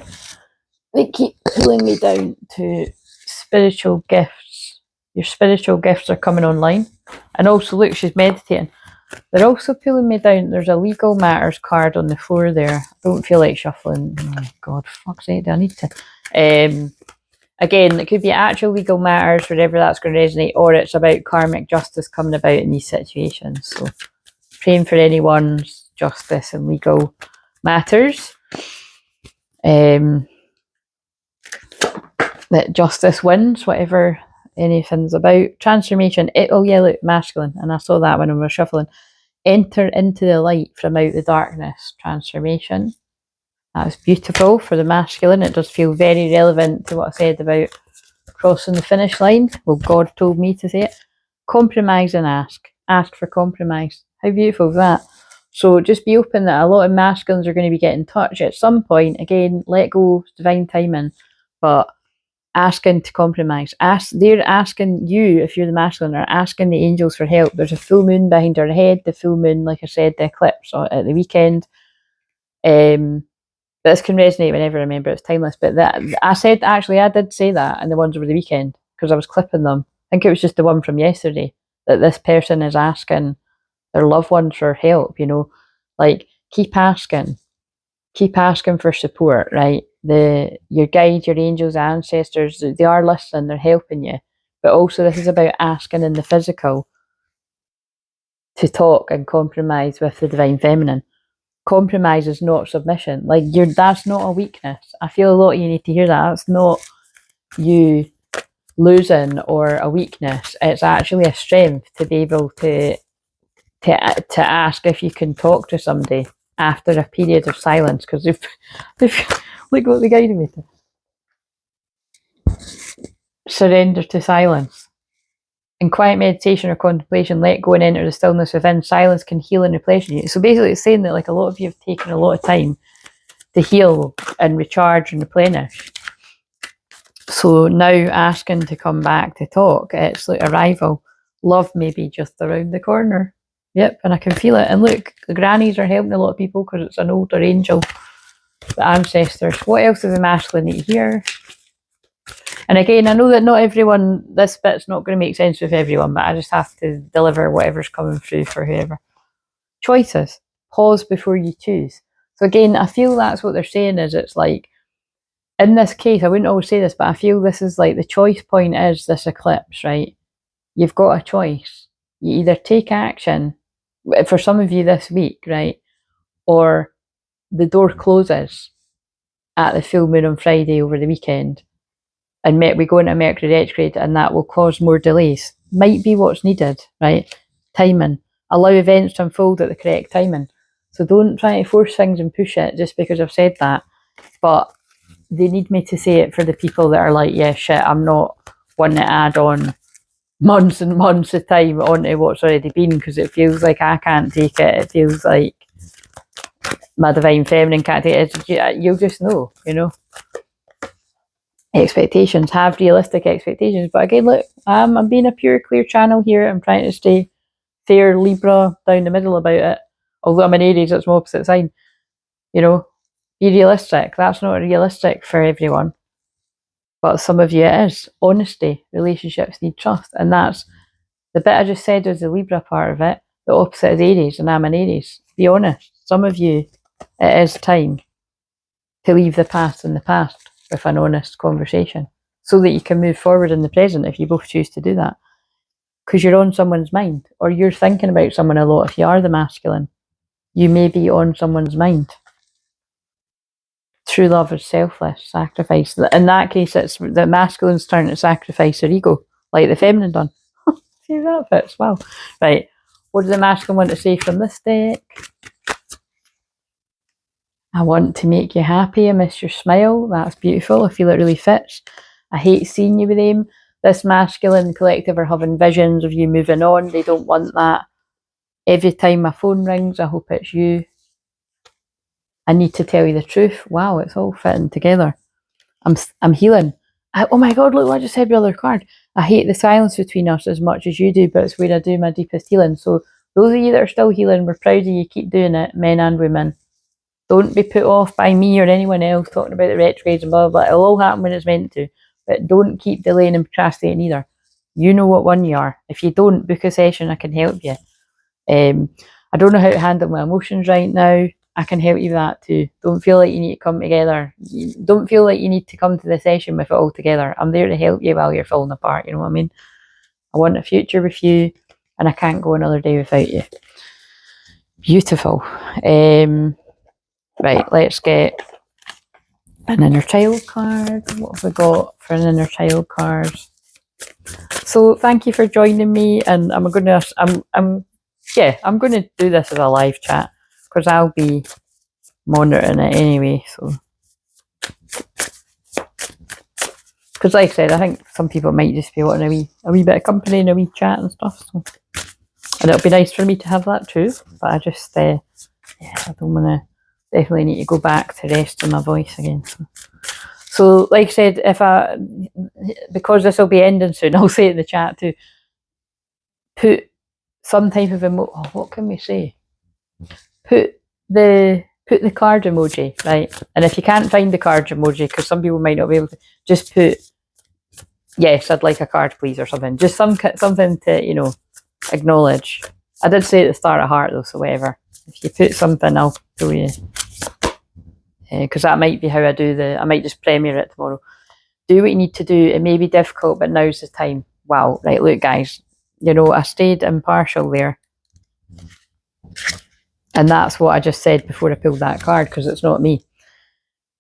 they keep pulling me down to spiritual gifts. Your spiritual gifts are coming online. And also, look, she's meditating. They're also pulling me down. There's a legal matters card on the floor there. I don't feel like shuffling. Oh my God, fuck's sake, do I need to? Again, it could be actual legal matters, wherever that's going to resonate, or it's about karmic justice coming about in these situations. So, praying for anyone's justice and legal matters. That justice wins, whatever anything's about. Transformation. Oh yeah, look, masculine. And I saw that when I was shuffling. Enter into the light from out the darkness. Transformation. That's beautiful for the masculine. It does feel very relevant to what I said about crossing the finish line. Well, God told me to say it. Compromise and ask. Ask for compromise. How beautiful is that? So just be open that a lot of masculines are going to be getting in touch at some point. Again, let go, divine timing. But asking to compromise. They're asking you, if you're the masculine, are asking the angels for help. There's a full moon behind her head. The full moon, like I said, the eclipse at the weekend. This can resonate whenever I remember, it's timeless. But that I did say that in the ones over the weekend, because I was clipping them. I think it was just the one from yesterday. that this person is asking their loved ones for help, you know, like keep asking for support, right? Your guides, your angels, ancestors, they are listening, they're helping you. But also this is about asking in the physical to talk and compromise with the divine feminine. Compromise is not submission. Like that's not a weakness. I feel a lot of you need to hear that. It's not you losing or a weakness. It's actually a strength to be able to ask if you can talk to somebody after a period of silence, because they've look what they guided me to. Surrender to silence. In quiet meditation or contemplation, let go and enter the stillness within. Silence can heal and replenish you. So basically it's saying that like a lot of you have taken a lot of time to heal and recharge and replenish. So now asking to come back to talk, it's like arrival. Love may be just around the corner. Yep, and I can feel it. And look, the grannies are helping a lot of people because it's an older angel. The ancestors. What else is the masculine need here? And again, I know that not everyone, this bit's not going to make sense with everyone, but I just have to deliver whatever's coming through for whoever. Choices. Pause before you choose. So again, I feel that's what they're saying is it's like, in this case, I wouldn't always say this, but I feel this is like the choice point is this eclipse, right? You've got a choice. You either take action, for some of you this week, right? Or the door closes at the full moon on Friday over the weekend, and we go into Mercury retrograde, and that will cause more delays. Might be what's needed, right? Timing. Allow events to unfold at the correct timing. So don't try to force things and push it just because I've said that. But they need me to say it for the people that are like, yeah, shit, I'm not wanting to add on months and months of time onto what's already been, because it feels like I can't take it. It feels like my divine feminine can't take it. You'll just know, you know. Expectations. Have realistic expectations. But again, look, I'm being a pure clear channel here. I'm trying to stay fair Libra down the middle about it. Although I'm an Aries, it's my opposite sign. You know, be realistic. That's not realistic for everyone. But some of you it is. Honesty. Relationships need trust. And that's the bit I just said was the Libra part of it. The opposite is Aries, and I'm an Aries. Be honest. Some of you, it is time to leave the past in the past with an honest conversation so that you can move forward in the present if you both choose to do that. Because you're on someone's mind, or you're thinking about someone a lot. If you are the masculine, you may be on someone's mind. True love is selfless, sacrifice. In that case, it's the masculine's turn to sacrifice their ego, like the feminine done. See that fits well. Right. What does the masculine want to say from this deck? I want to make you happy. I miss your smile. That's beautiful. I feel it really fits. I hate seeing you with them. This masculine collective are having visions of you moving on. They don't want that. Every time my phone rings, I hope it's you. I need to tell you the truth. Wow, it's all fitting together. I'm healing. Oh my God, look what I just said with the other card. I hate the silence between us as much as you do, but it's where I do my deepest healing. So those of you that are still healing, we're proud of you. Keep doing it, men and women. Don't be put off by me or anyone else talking about the retrogrades and blah, blah, blah. It'll all happen when it's meant to. But don't keep delaying and procrastinating either. You know what one you are. If you don't, book a session, I can help you. I don't know how to handle my emotions right now. I can help you with that too. Don't feel like you need to come together. Don't feel like you need to come to the session with it all together. I'm there to help you while you're falling apart, you know what I mean? I want a future with you, and I can't go another day without you. Beautiful. Right, let's get an inner child card. What have we got for an inner child card? So thank you for joining me, and I'm gonna do this as a live chat because I'll be monitoring it anyway. So, because like I said, I think some people might just be wanting a wee bit of company and a wee chat and stuff. So, and it'll be nice for me to have that too. But I just, I don't want to. Definitely need to go back to resting my voice again. So like I said, because this will be ending soon, I'll say it in the chat too. Put some type of what can we say? Put the card emoji, right? And if you can't find the card emoji, because some people might not be able to, just put yes, I'd like a card, please, or something. Just something to acknowledge. I did say at the start of heart though, so whatever. If you put something, I'll show you. Because that might be how I do I might just premiere it tomorrow. Do what you need to do. It may be difficult, but now's the time. Wow, right, look guys, you know, I stayed impartial there. And that's what I just said before I pulled that card, because it's not me.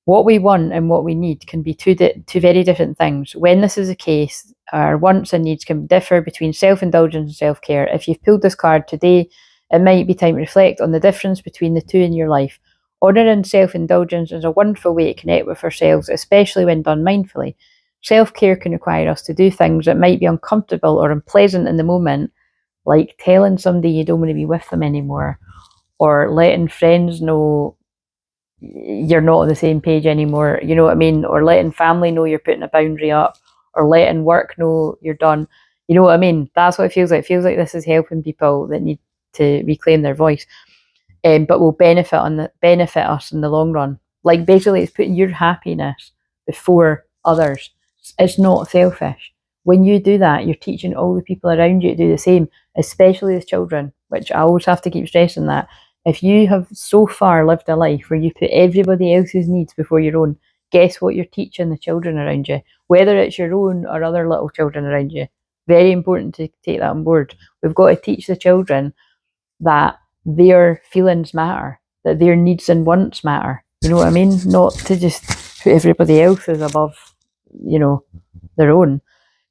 What we want and what we need can be two very different things. When this is the case, our wants and needs can differ between self-indulgence and self-care. If you've pulled this card today, it might be time to reflect on the difference between the two in your life. Honouring self-indulgence is a wonderful way to connect with ourselves, especially when done mindfully. Self-care can require us to do things that might be uncomfortable or unpleasant in the moment, like telling somebody you don't want to be with them anymore, or letting friends know you're not on the same page anymore, you know what I mean? Or letting family know you're putting a boundary up, or letting work know you're done. You know what I mean? That's what it feels like. It feels like this is helping people that need to reclaim their voice, but will benefit us in the long run. Like basically, it's putting your happiness before others. It's not selfish. When you do that, you're teaching all the people around you to do the same, especially the children, which I always have to keep stressing that. If you have so far lived a life where you put everybody else's needs before your own, guess what you're teaching the children around you, whether it's your own or other little children around you. Very important to take that on board. We've got to teach the children that their feelings matter, that their needs and wants matter. You know what I mean? Not to just put everybody else's above, you know, their own.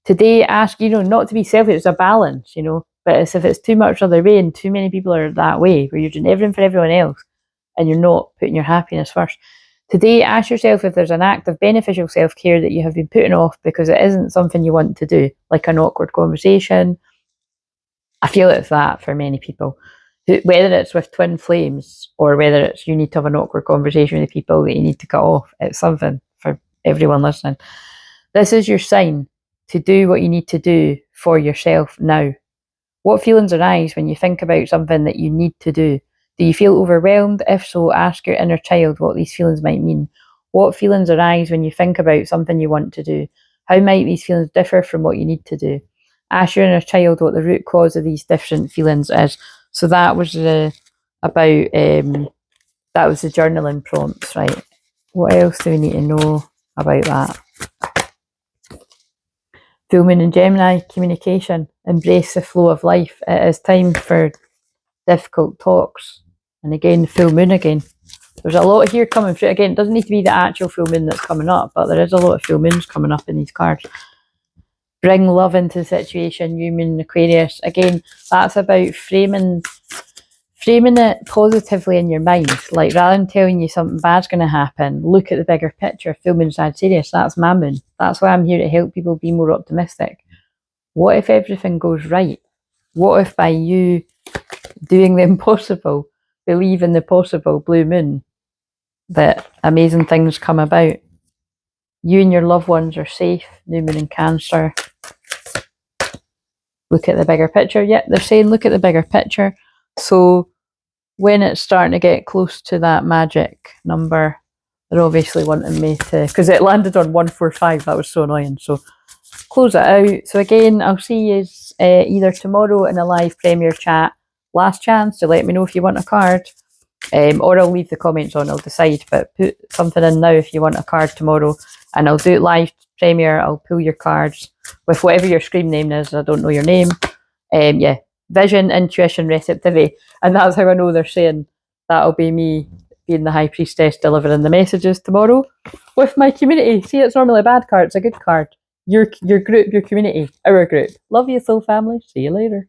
Today, ask, you know, not to be selfish, it's a balance, you know, but if it's too much other way and too many people are that way, where you're doing everything for everyone else and you're not putting your happiness first. Today, ask yourself if there's an act of beneficial self-care that you have been putting off because it isn't something you want to do, like an awkward conversation. I feel it's that for many people, whether it's with twin flames or whether it's you need to have an awkward conversation with people that you need to cut off. It's something for everyone listening. This is your sign to do what you need to do for yourself now. What feelings arise when you think about something that you need to do? Do you feel overwhelmed? If so, ask your inner child what these feelings might mean. What feelings arise when you think about something you want to do? How might these feelings differ from what you need to do? Ask your inner child what the root cause of these different feelings is. So that was that was the journaling prompts, right? What else do we need to know about that? Full moon in Gemini, communication, embrace the flow of life. It is time for difficult talks. And again, full moon again. There's a lot here coming through. Again, it doesn't need to be the actual full moon that's coming up, but there is a lot of full moons coming up in these cards. Bring love into the situation, new moon, Aquarius. Again, that's about framing it positively in your mind. Like rather than telling you something bad's going to happen, look at the bigger picture. Full moon Sagittarius, that's my moon. That's why I'm here to help people be more optimistic. What if everything goes right? What if by you doing the impossible, believe in the possible, blue moon, that amazing things come about? You and your loved ones are safe. New moon in Cancer. Look at the bigger picture. Yep, they're saying look at the bigger picture. So when it's starting to get close to that magic number, they're obviously wanting me to, because it landed on 145, that was so annoying. So close it out. So again, I'll see you either tomorrow in a live premiere chat. Last chance to let me know if you want a card, or I'll leave the comments on, I'll decide, but put something in now if you want a card tomorrow, and I'll do it live premiere. I'll pull your cards with whatever your screen name is. I don't know your name. Yeah, vision, intuition, receptivity, and that's how I know they're saying that'll be me being the high priestess delivering the messages tomorrow with my community. See, it's normally a bad card, it's a good card. Your group, your community, our group. Love you, soul family. See you later.